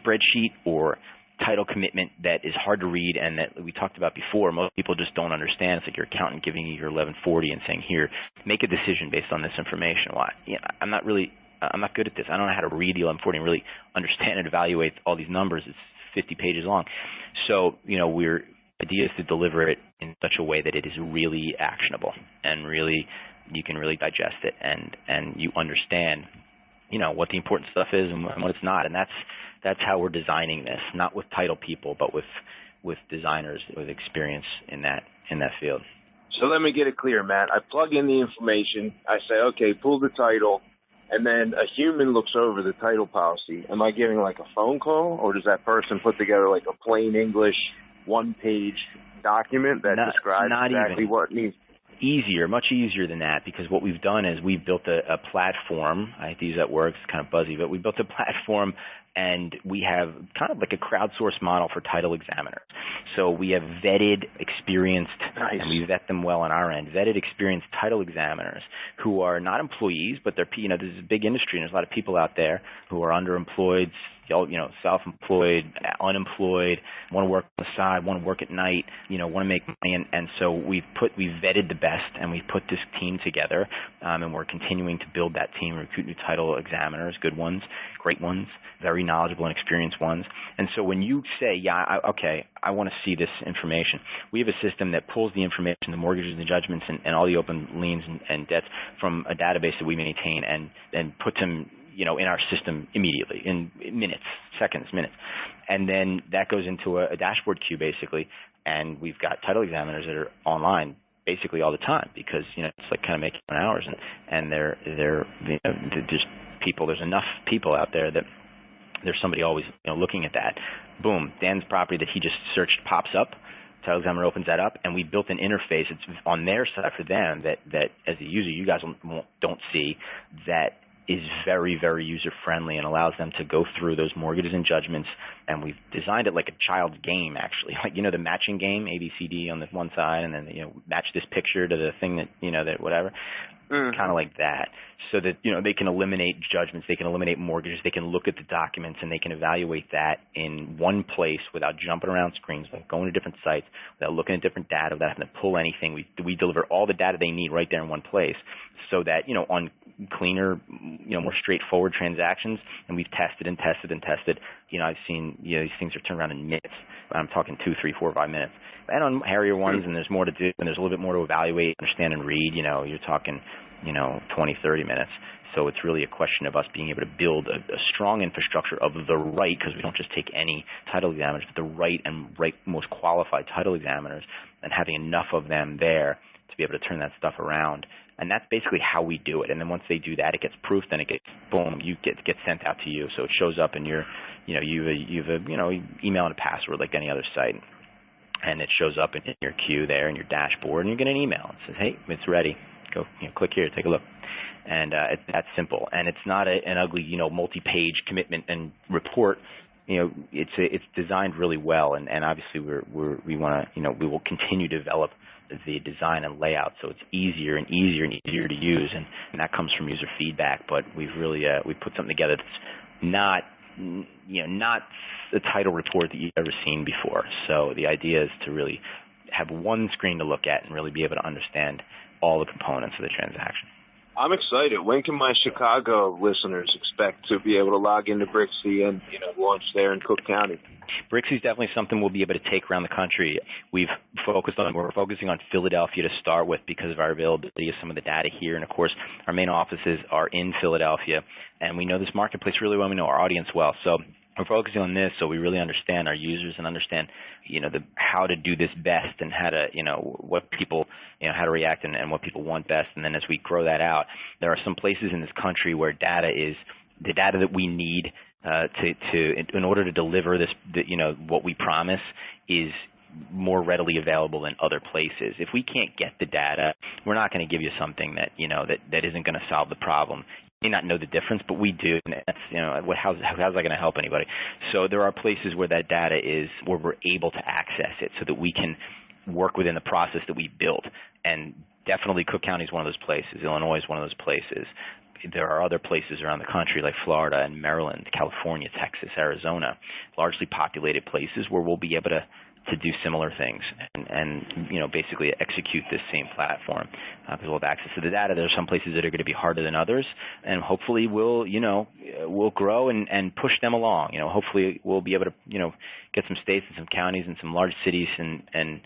Speaker 3: spreadsheet or title commitment that is hard to read and that we talked about before. Most people just don't understand. It's like your accountant giving you your 1140 and saying, here, make a decision based on this information. Well, I'm not good at this. I don't know how to read the 1140 and really understand and evaluate all these numbers. It's 50 pages long. So, we're idea is to deliver it in such a way that it is really actionable and really you can really digest it and you understand, what the important stuff is and what it's not. And that's how we're designing this, not with title people, but with designers with experience in that field.
Speaker 2: So let me get it clear, Matt. I plug in the information. I say, okay, pull the title. And then a human looks over the title policy. Am I getting like a phone call, or does that person put together like a plain English one-page document that describes exactly what needs?
Speaker 3: Much easier than that, because what we've done is we've built a platform. I hate to use that word, it's kind of buzzy, but we built a platform and we have kind of like a crowdsourced model for title examiners. So we have vetted, experienced, and we vet them well on our end, vetted, experienced title examiners who are not employees, but they're, this is a big industry and there's a lot of people out there who are underemployed, self-employed, unemployed, want to work on the side, want to work at night, want to make money. And so we've vetted the best, and we've put this team together, and we're continuing to build that team, recruit new title examiners, good ones, great ones, very knowledgeable and experienced ones. And so when you say, I want to see this information, we have a system that pulls the information, the mortgages and the judgments and all the open liens and debts from a database that we maintain and puts them in our system immediately, in minutes. And then that goes into a dashboard queue, basically, and we've got title examiners that are online basically all the time because, it's like kind of making hours, and they're just people, there's enough people out there that there's somebody always, looking at that. Boom, Dan's property that he just searched pops up. Title examiner opens that up, and we built an interface. It's on their side for them that as a user, you guys don't see, that is very, very user-friendly and allows them to go through those mortgages and judgments. And we've designed it like a child's game, actually. Like, the matching game, A, B, C, D on the one side, and then, match this picture to the thing that, that whatever. Kind of like that. So that, they can eliminate judgments, they can eliminate mortgages, they can look at the documents, and they can evaluate that in one place without jumping around screens, without going to different sites, without looking at different data, without having to pull anything. We deliver all the data they need right there in one place, so that, on cleaner, more straightforward transactions, and we've tested and tested and tested. I've seen, these things are turned around in minutes. I'm talking 2, 3, 4, 5 minutes. And on hairier ones, and there's more to do, and there's a little bit more to evaluate, understand, and read, you're talking, 20, 30 minutes. So it's really a question of us being able to build a strong infrastructure of the right, because we don't just take any title examiners, but the right most qualified title examiners, and having enough of them there to be able to turn that stuff around. And that's basically how we do it. And then once they do that, it gets proofed, then it gets, boom, gets sent out to you. So it shows up in your, you have a email and a password like any other site. And it shows up in your queue there in your dashboard, and you get an email. It says, hey, it's ready. Go, click here, take a look. And it's that simple. And it's not an ugly, multi-page commitment and report. It's designed really well. And obviously we want to, we will continue to develop the design and layout so it's easier and easier and easier to use. And that comes from user feedback. But we've really, we put something together that's not a title report that you've ever seen before. So the idea is to really have one screen to look at and really be able to understand all the components of the transaction.
Speaker 2: I'm excited. When can my Chicago listeners expect to be able to log into BrickSee and launch there in Cook County?
Speaker 3: BrickSee is definitely something we'll be able to take around the country. We're focusing on Philadelphia to start with because of our availability of some of the data here, and of course our main offices are in Philadelphia, and we know this marketplace really well. We know our audience well, so we're focusing on this so we really understand our users and understand, how to do this best and how to, what people, how to react and what people want best. And then as we grow that out, there are some places in this country where data is the data that we need in order to deliver this, what we promise is more readily available than other places. If we can't get the data, we're not going to give you something that, that isn't going to solve the problem. May not know the difference, but we do. And that's, how's that going to help anybody? So there are places where that data is, where we're able to access it so that we can work within the process that we built. And definitely Cook County is one of those places. Illinois is one of those places. There are other places around the country like Florida and Maryland, California, Texas, Arizona, largely populated places where we'll be able to do similar things and basically execute this same platform because we'll have access to the data. There are some places that are going to be harder than others, and hopefully we'll grow and push them along. Hopefully we'll be able to get some states and some counties and some large cities and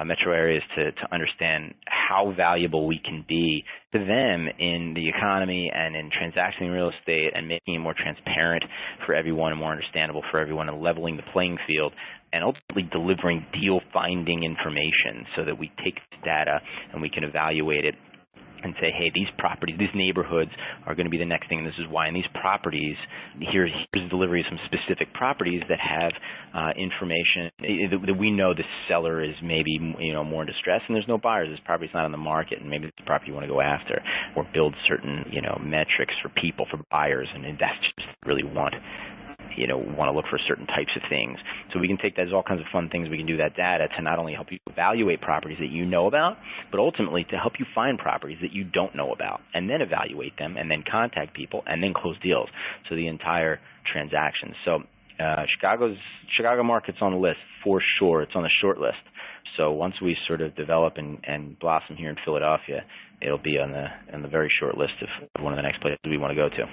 Speaker 3: metro areas to understand how valuable we can be to them in the economy and in transacting real estate and making it more transparent for everyone and more understandable for everyone and leveling the playing field and ultimately delivering deal finding information so that we take the data and we can evaluate it and say, hey, these properties, these neighborhoods are going to be the next thing, and this is why. And these properties, here's a delivery of some specific properties that have information that we know the seller is maybe more in distress, and there's no buyers. This property's not on the market, and maybe it's the property you want to go after, or build certain metrics for people, for buyers and investors that really want to look for certain types of things. So we can take that as all kinds of fun things. We can do that data to not only help you evaluate properties that you know about, but ultimately to help you find properties that you don't know about, and then evaluate them, and then contact people, and then close deals. So the entire transaction. So Chicago market's on the list for sure. It's on the short list. So once we sort of develop and blossom here in Philadelphia, it'll be on the very short list of one of the next places we want to go to.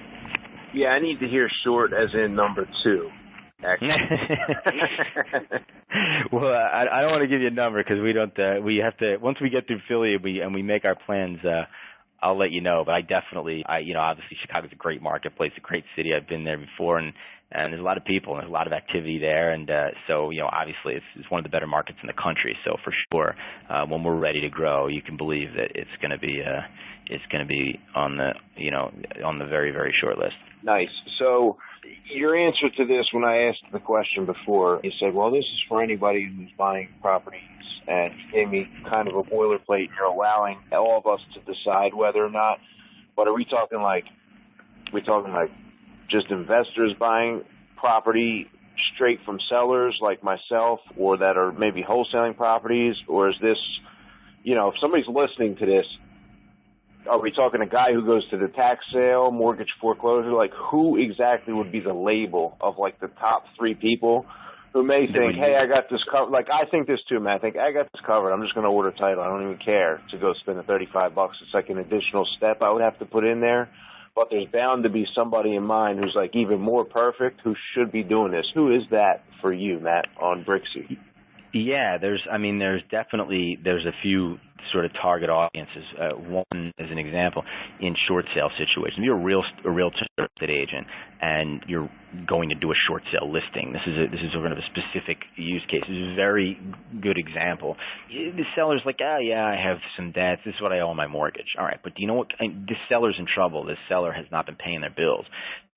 Speaker 2: Yeah, I need to hear short as in number 2.
Speaker 3: Well, I don't want to give you a number because we don't. We have to once we get through Philly and we make our plans. I'll let you know. But obviously Chicago's a great marketplace, a great city. I've been there before, and there's a lot of people and there's a lot of activity there, and so obviously it's one of the better markets in the country. So for sure, when we're ready to grow, you can believe that it's going to be on the very, very short list.
Speaker 2: Nice. So your answer to this, when I asked the question before, you said, well, this is for anybody who's buying properties, and you gave me kind of a boilerplate. You're allowing all of us to decide whether or not, but are we talking like just investors buying property straight from sellers like myself, or that are maybe wholesaling properties, or is this, if somebody's listening to this, are we talking a guy who goes to the tax sale, mortgage foreclosure? Like, who exactly would be the label of, like, the top three people who may think, hey, I got this covered? Like, I think this too, man. I think I got this covered. I'm just going to order title. I don't even care to go spend the $35. It's like an additional step I would have to put in there. But there's bound to be somebody in mind who's, like, even more perfect who should be doing this. Who is that for you, Matt, on BrickSee?
Speaker 3: Yeah, there's a few sort of target audiences. One, as an example, in short sale situations. If you're a real estate agent and you're going to do a short sale listing, this is sort of a specific use case. This is a very good example. The seller's like, yeah, I have some debts. This is what I owe on my mortgage. All right, but do you know what? This seller's in trouble. This seller has not been paying their bills.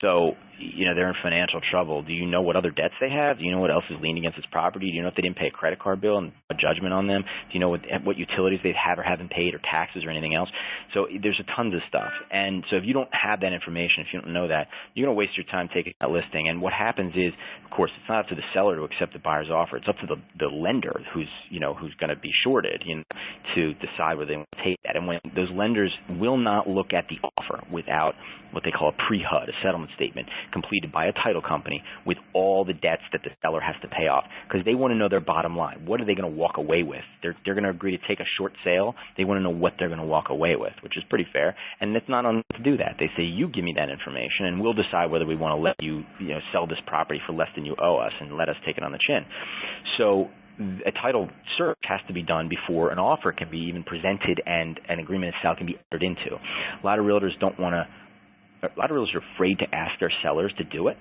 Speaker 3: So, they're in financial trouble. Do you know what other debts they have? Do you know what else is leaned against this property? Do you know if they didn't pay a credit card bill and a judgment on them? Do you know what utilities they have or haven't paid, or taxes or anything else? So there's tons of stuff. And so if you don't have that information, if you don't know that, you're going to waste your time taking that listing. And what happens is, of course, it's not up to the seller to accept the buyer's offer. It's up to the lender who's going to be shorted, to decide whether they want to take that. And when those lenders will not look at the offer without what they call a pre-HUD, a settlement statement, completed by a title company with all the debts that the seller has to pay off, because they want to know their bottom line. What are they going to walk away with? They're going to agree to take a short sale. They want to know what they're going to walk away with, which is pretty fair. And it's not on them to do that. They say, you give me that information, and we'll decide whether we want to let you, sell this property for less than you owe us, and let us take it on the chin. So a title search has to be done before an offer can be even presented and an agreement of sale can be entered into. A lot of realtors are afraid to ask their sellers to do it.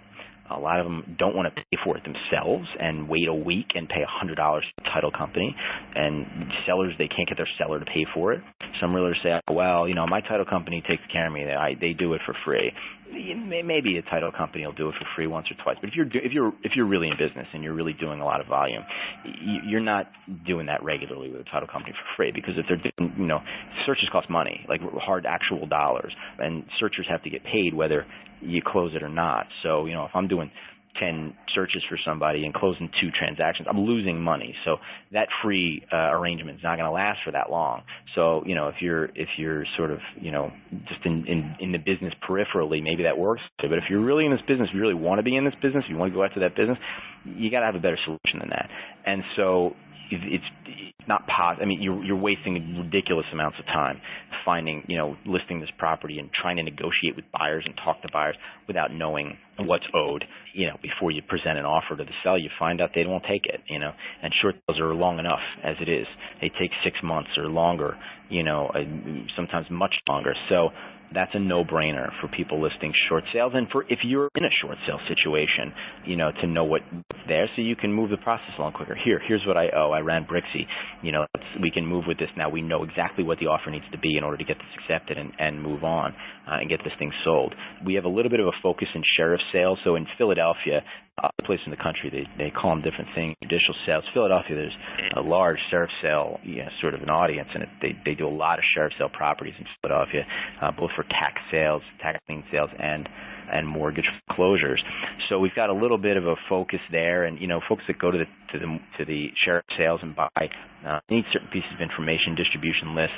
Speaker 3: A lot of them don't want to pay for it themselves and wait a week and pay $100 to the title company. And sellers, they can't get their seller to pay for it. Some realtors say, well, my title company takes care of me. They do it for free. Maybe a title company will do it for free once or twice. But if you're really in business and you're really doing a lot of volume, you're not doing that regularly with a title company for free, because if they're doing, searches cost money, like hard actual dollars, and searchers have to get paid whether you close it or not. So, if I'm doing 10 searches for somebody and closing 2 transactions, I'm losing money. So that free arrangement is not going to last for that long. So, if you're sort of, just in the business peripherally, maybe that works. But if you're really in this business, you really want to be in this business, you want to go after that business, you got to have a better solution than that. And so it's not possible. I mean, you're wasting ridiculous amounts of time finding, listing this property and trying to negotiate with buyers and talk to buyers without knowing what's owed. Before you present an offer to the seller, you find out they won't take it. And short sales are long enough as it is. They take 6 months or longer. Sometimes much longer. So that's a no-brainer for people listing short sales, and for if you're in a short sale situation, to know what's there, so you can move the process along quicker. Here's what I owe. I ran BrickSee. We can move with this now. We know exactly what the offer needs to be in order to get this accepted and move on and get this thing sold. We have a little bit of a focus in sheriff sales. So in Philadelphia, other places in the country, they call them different things, judicial sales. Philadelphia, there's a large sheriff sale, sort of an audience, and they do a lot of sheriff sale properties in Philadelphia, both for tax sales, tax lien sales, and mortgage foreclosures. So we've got a little bit of a focus there, and folks that go to the sheriff sales and buy need certain pieces of information, distribution lists,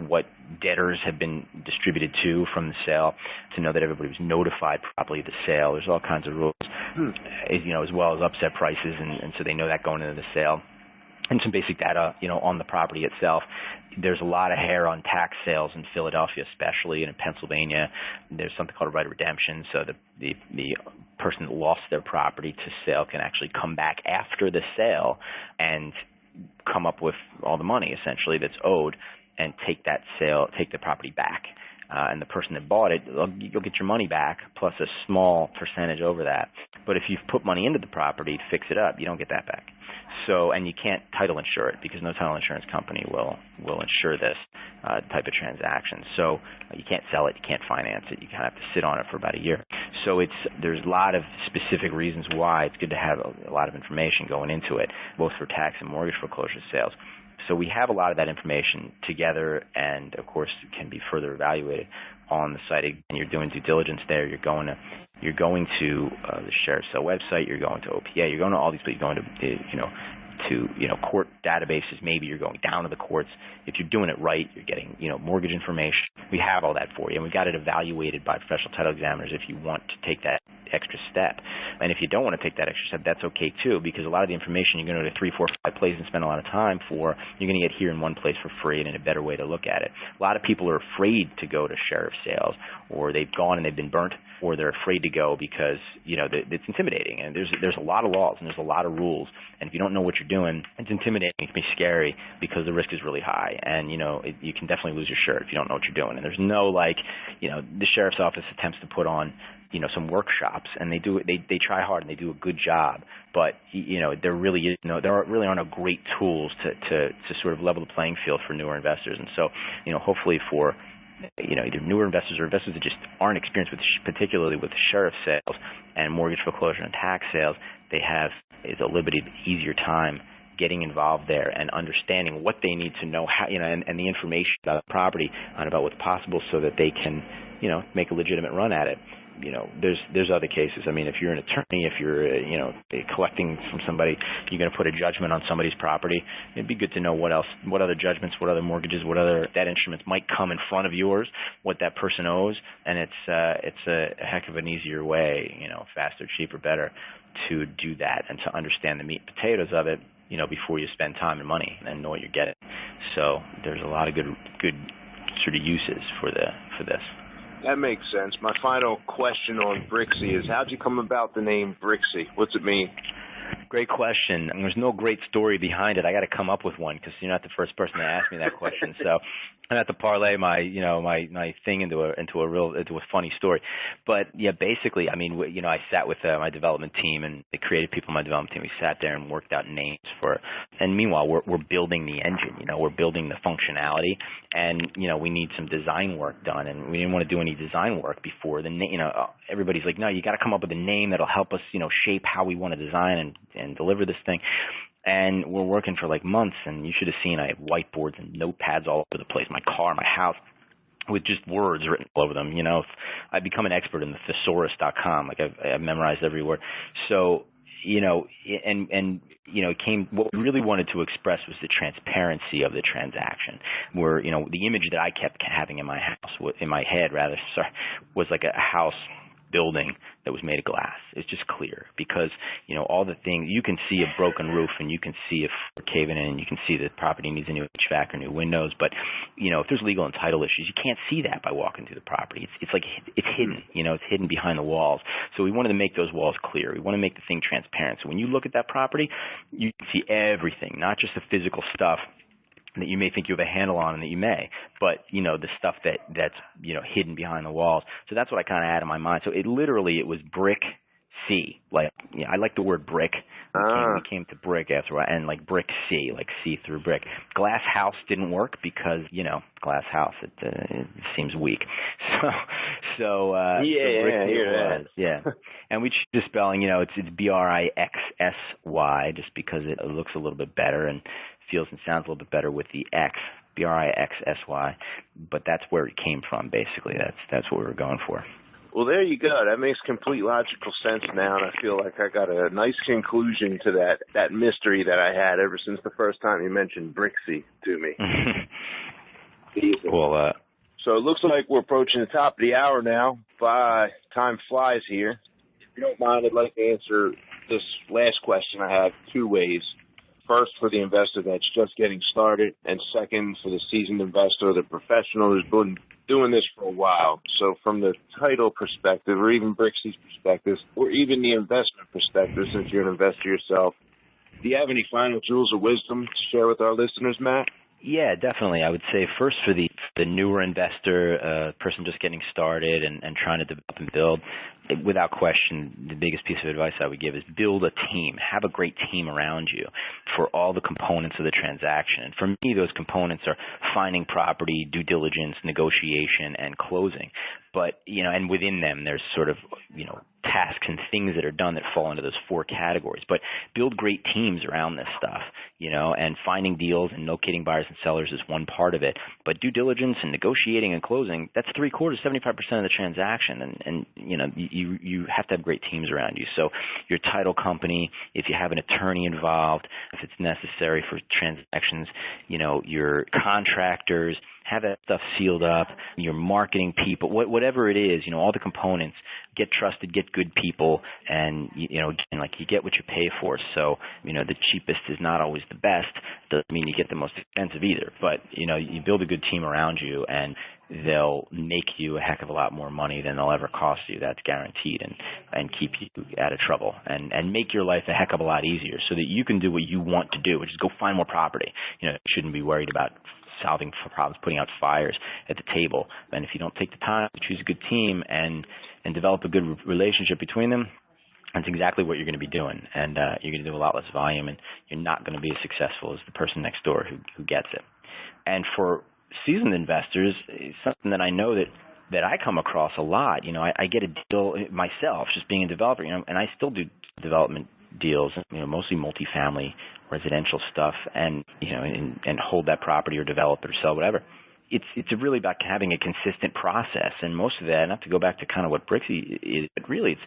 Speaker 3: what debtors have been distributed to from the sale, to know that everybody was notified properly of the sale. There's all kinds of rules, as well as upset prices, and so they know that going into the sale. And some basic data, on the property itself. There's a lot of hair on tax sales in Philadelphia, especially, and in Pennsylvania. There's something called a right of redemption, so the person that lost their property to sale can actually come back after the sale and come up with all the money, essentially, that's owed, and take the property back. And the person that bought it, you'll get your money back plus a small percentage over that. But if you've put money into the property to fix it up, you don't get that back. So, and you can't title insure it because no title insurance company will insure this type of transaction. So you can't sell it, you can't finance it, you kind of have to sit on it for about a year. So there's a lot of specific reasons why it's good to have a lot of information going into it, both for tax and mortgage foreclosure sales. So we have a lot of that information together, and of course it can be further evaluated on the site. And you're doing due diligence there. You're going to the sheriff's sale website. You're going to OPA. You're going to all these places. You're going to court databases. Maybe you're going down to the courts. If you're doing it right, you're getting mortgage information. We have all that for you, and we got it evaluated by professional title examiners if you want to take that extra step. And if you don't want to take that extra step, that's okay too, because a lot of the information you're going to go to 3, 4, 5 places and spend a lot of time for, you're going to get here in one place for free and in a better way to look at it. A lot of people are afraid to go to sheriff's sales, or they've gone and they've been burnt, or they're afraid to go because it's intimidating, and there's a lot of laws and there's a lot of rules, and if you don't know what you're doing, it's intimidating. It can be scary because the risk is really high, and you can definitely lose your shirt if you don't know what you're doing. And there's no the sheriff's office attempts to put on some workshops, and they try hard and they do a good job, but there really aren't no great tools to sort of level the playing field for newer investors. And so hopefully for either newer investors or investors that just aren't experienced with particularly with sheriff sales and mortgage foreclosure and tax sales, they have a little bit easier time getting involved there and understanding what they need to know, how, and the information about the property and about what's possible, so that they can make a legitimate run at it. There's other cases. I mean, if you're an attorney, if you're collecting from somebody, you're going to put a judgment on somebody's property, it'd be good to know what other judgments, what other mortgages, what other debt instruments might come in front of yours, what that person owes, and it's a heck of an easier way, faster, cheaper, better, to do that and to understand the meat and potatoes of it, before you spend time and money and know what you're getting. So there's a lot of good sort of uses for this.
Speaker 2: That makes sense. My final question on BrickSee is, how'd you come about the name BrickSee? What's it mean?
Speaker 3: Great question. And there's no great story behind it. I got to come up with one, because you're not the first person to ask me that question. So I have to parlay my thing into a funny story. But yeah, basically, I mean, I sat with my development team and the creative people in my development team. We sat there and worked out names and meanwhile we're building the engine. We're building the functionality, and we need some design work done, and we didn't want to do any design work before the name. Everybody's like, no, you got to come up with a name that'll help us, shape how we want to design and deliver this thing. And we're working for like months, and you should have seen I have whiteboards and notepads all over the place, my car, my house, with just words written all over them. I've become an expert in the thesaurus.com. Like I've memorized every word. So, what we really wanted to express was the transparency of the transaction, where, the image that I kept having in my head was like a house building that was made of glass. It's just clear, because all the things, you can see a broken roof, and you can see if we're caving in, and you can see the property needs a new HVAC or new windows, but if there's legal and title issues, you can't see that by walking through the property. It's like it's hidden, it's hidden behind the walls. So we wanted to make those walls clear. We want to make the thing transparent. So when you look at that property, you can see everything, not just the physical stuff that you may think you have a handle on, and that you may, but the stuff that's hidden behind the walls. So that's what I kind of had in my mind. So it was BrickSee. I like the word brick. We came to brick after, and like BrickSee, like see through brick. Glass house didn't work because glass house it seems weak. So yeah. And we changed the spelling. It's BrickSy, just because it looks a little bit better and feels and sounds a little bit better with the X, BrickSy, but that's where it came from, basically. That's what we were going for.
Speaker 2: Well, there you go. That makes complete logical sense now, and I feel like I got a nice conclusion to that mystery that I had ever since the first time you mentioned BrickSee to me.
Speaker 3: Cool.
Speaker 2: So it looks like we're approaching the top of the hour now. Time flies here. If you don't mind, I'd like to answer this last question I have two ways. First, for the investor that's just getting started, and second, for the seasoned investor, the professional who's been doing this for a while. So from the title perspective, or even BrickSee's perspective, or even the investment perspective, since you're an investor yourself, do you have any final jewels of wisdom to share with our listeners, Matt?
Speaker 3: Yeah, definitely. I would say first for the newer investor, person just getting started and trying to develop and build, without question, the biggest piece of advice I would give is build a team. Have a great team around you for all the components of the transaction. And for me, those components are finding property, due diligence, negotiation, and closing. But, and within them, there's sort of, tasks and things that are done that fall into those four categories. But build great teams around this stuff, and finding deals and locating buyers and sellers is one part of it. But due diligence and negotiating and closing, that's 75% of the transaction. And you have to have great teams around you. So your title company, if you have an attorney involved, if it's necessary for transactions, your contractors, have that stuff sealed up, your marketing people, whatever it is, all the components, get trusted, get good people, and, you get what you pay for. So, the cheapest is not always the best. Doesn't mean you get the most expensive either. But, you build a good team around you, and they'll make you a heck of a lot more money than they'll ever cost you. That's guaranteed, and keep you out of trouble and make your life a heck of a lot easier so that you can do what you want to do, which is go find more property. You shouldn't be worried about solving problems, putting out fires at the table. And if you don't take the time to choose a good team and develop a good relationship between them, that's exactly what you're going to be doing. And you're going to do a lot less volume, and you're not going to be as successful as the person next door who gets it. And for seasoned investors, it's something that I know that I come across a lot. I get a deal myself, just being a developer, and I still do development deals, mostly multifamily residential stuff, and and hold that property or develop it or sell, whatever. It's really about having a consistent process, and most of that, not to go back to kind of what BrickSee is, but really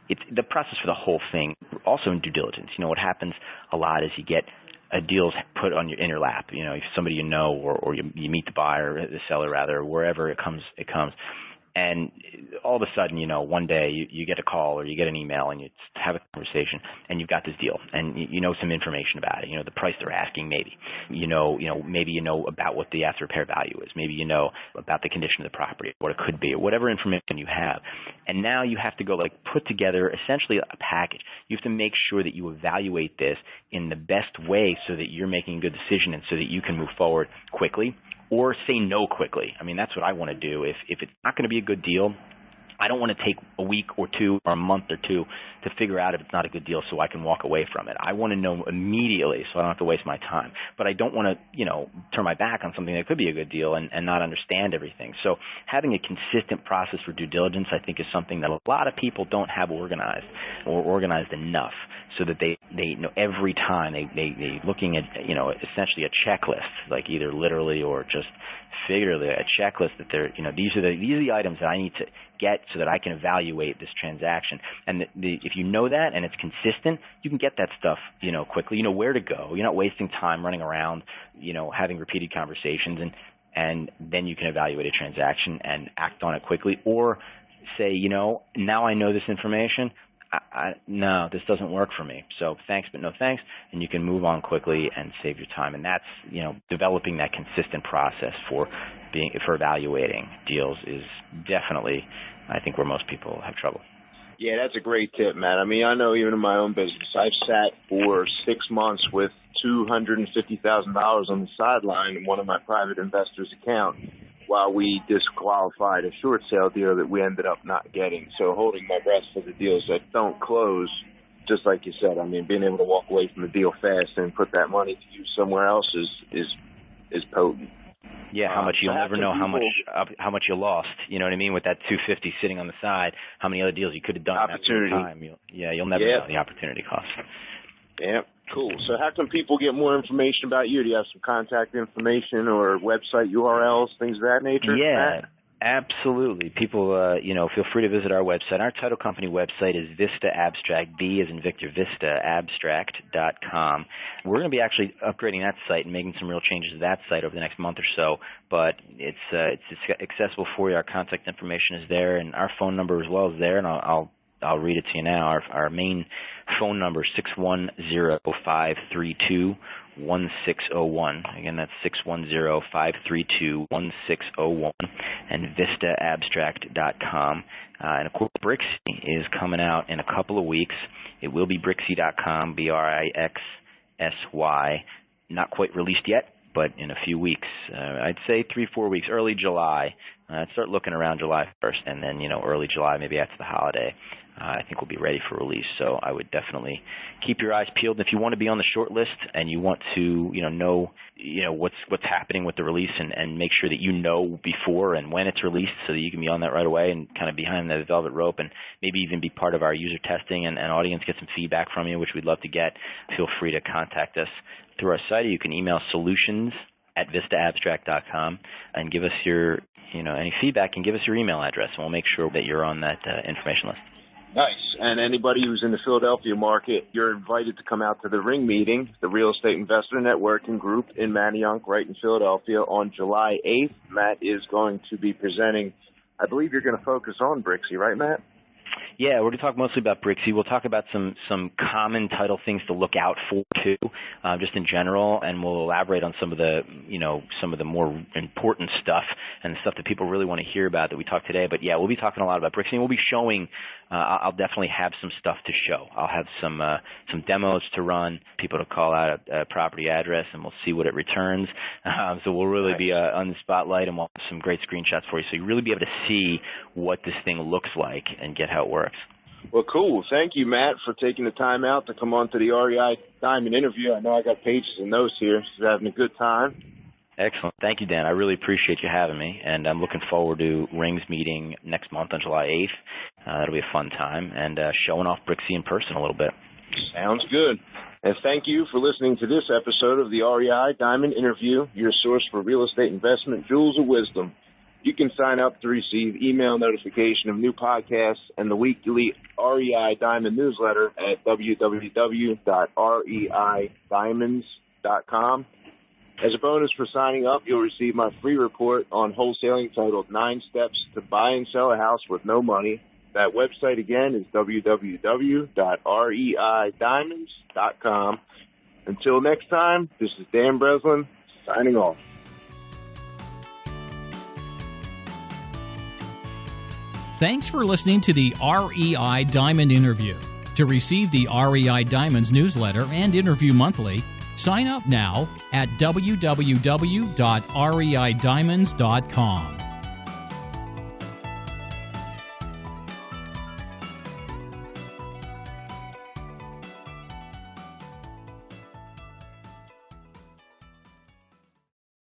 Speaker 3: it's the process for the whole thing. Also in due diligence, what happens a lot is you get a deal's put in your lap. If somebody or you meet the buyer, the seller rather, wherever it comes. And all of a sudden, one day you get a call or you get an email and you have a conversation and you've got this deal and some information about it. The price they're asking, maybe. Maybe about what the after repair value is. Maybe about the condition of the property, what it could be, or whatever information you have. And now you have to go put together essentially a package. You have to make sure that you evaluate this in the best way so that you're making a good decision and so that you can move forward quickly. Or say no quickly. I mean, that's what I want to do. If it's not going to be a good deal, I don't want to take a week or two or a month or two to figure out if it's not a good deal so I can walk away from it. I want to know immediately so I don't have to waste my time. But I don't want to, turn my back on something that could be a good deal and not understand everything. So having a consistent process for due diligence, I think, is something that a lot of people don't have organized or organized enough so that they know every time they looking at, essentially a checklist, like either literally or just figuratively a checklist that they're, these are the items that I need to get so that I can evaluate this transaction. And if you know that and it's consistent, you can get that stuff, quickly. You know where to go. You're not wasting time running around, having repeated conversations, and then you can evaluate a transaction and act on it quickly, or say, now I know this information. No, this doesn't work for me. So thanks, but no thanks. And you can move on quickly and save your time. And that's, developing that consistent process for evaluating deals is definitely, I think, where most people have trouble.
Speaker 2: Yeah, that's a great tip, Matt. I mean, I know even in my own business, I've sat for 6 months with $250,000 on the sideline in one of my private investors' account while we disqualified a short sale deal that we ended up not getting. So holding my breath for the deals that don't close, just like you said, I mean, being able to walk away from the deal fast and put that money to use somewhere else is potent.
Speaker 3: Yeah, how much you'll never know how much you lost. You know what I mean? With that 250 sitting on the side, how many other deals you could have done at that time. You'll never know the opportunity cost.
Speaker 2: Yeah, cool. So how can people get more information about you? Do you have some contact information or website URLs, things of that nature?
Speaker 3: Yeah, absolutely. People, feel free to visit our website. Our title company website is Vista Abstract, V as in Victor, Vista Abstract.com. We're going to be actually upgrading that site and making some real changes to that site over the next month or so, but it's accessible for you. Our contact information is there, and our phone number as well is there, and I'll read it to you now. Our main phone number is 610-532-1601. Again, that's 610-532-1601, and VistaAbstract.com. And of course, BrickSee is coming out in a couple of weeks. It will be BrickSee.com, BRIXSY. Not quite released yet, but in a few weeks. I'd say 3-4 weeks, early July. I'd start looking around July 1st, and then, early July, maybe after the holiday, I think we'll be ready for release. So I would definitely keep your eyes peeled. If you want to be on the short list and you want to, know what's happening with the release and make sure that you know before and when it's released so that you can be on that right away and kind of behind the velvet rope and maybe even be part of our user testing and audience, get some feedback from you, which we'd love to get, feel free to contact us through our site. You can email solutions@vistaabstract.com and give us your, any feedback, and give us your email address, and we'll make sure that you're on that information list.
Speaker 2: Nice. And anybody who's in the Philadelphia market, you're invited to come out to the Ring meeting, the Real Estate Investor Networking Group in Manayunk, right in Philadelphia, on July 8th. Matt is going to be presenting. I believe you're going to focus on BrickSee, right, Matt?
Speaker 3: Yeah, we're going to talk mostly about BrickSee. We'll talk about some common title things to look out for too, just in general, and we'll elaborate on some of the more important stuff and the stuff that people really want to hear about that we talked today. But yeah, we'll be talking a lot about BrickSee, and we'll be showing. I'll definitely have some stuff to show. I'll have some demos to run, people to call out a property address, and we'll see what it returns. So we'll really be on the spotlight, and we'll have some great screenshots for you, so you really be able to see what this thing looks like and get how it works.
Speaker 2: Well, cool. Thank you, Matt, for taking the time out to come on to the REI Diamond interview. I know I got pages of notes here, so having a good time.
Speaker 3: Excellent. Thank you, Dan. I really appreciate you having me, and I'm looking forward to Ring's meeting next month on July 8th. That'll be a fun time, and showing off BrickSee in person a little bit.
Speaker 2: Sounds good. And thank you for listening to this episode of the REI Diamond Interview, your source for real estate investment jewels of wisdom. You can sign up to receive email notification of new podcasts and the weekly REI Diamond newsletter at www.reidiamonds.com. As a bonus for signing up, you'll receive my free report on wholesaling titled 9 Steps to Buy and Sell a House with No Money. That website again is www.reidiamonds.com. Until next time, this is Dan Breslin signing off.
Speaker 1: Thanks for listening to the REI Diamond Interview. To receive the REI Diamonds newsletter and interview monthly, sign up now at www.reidiamonds.com.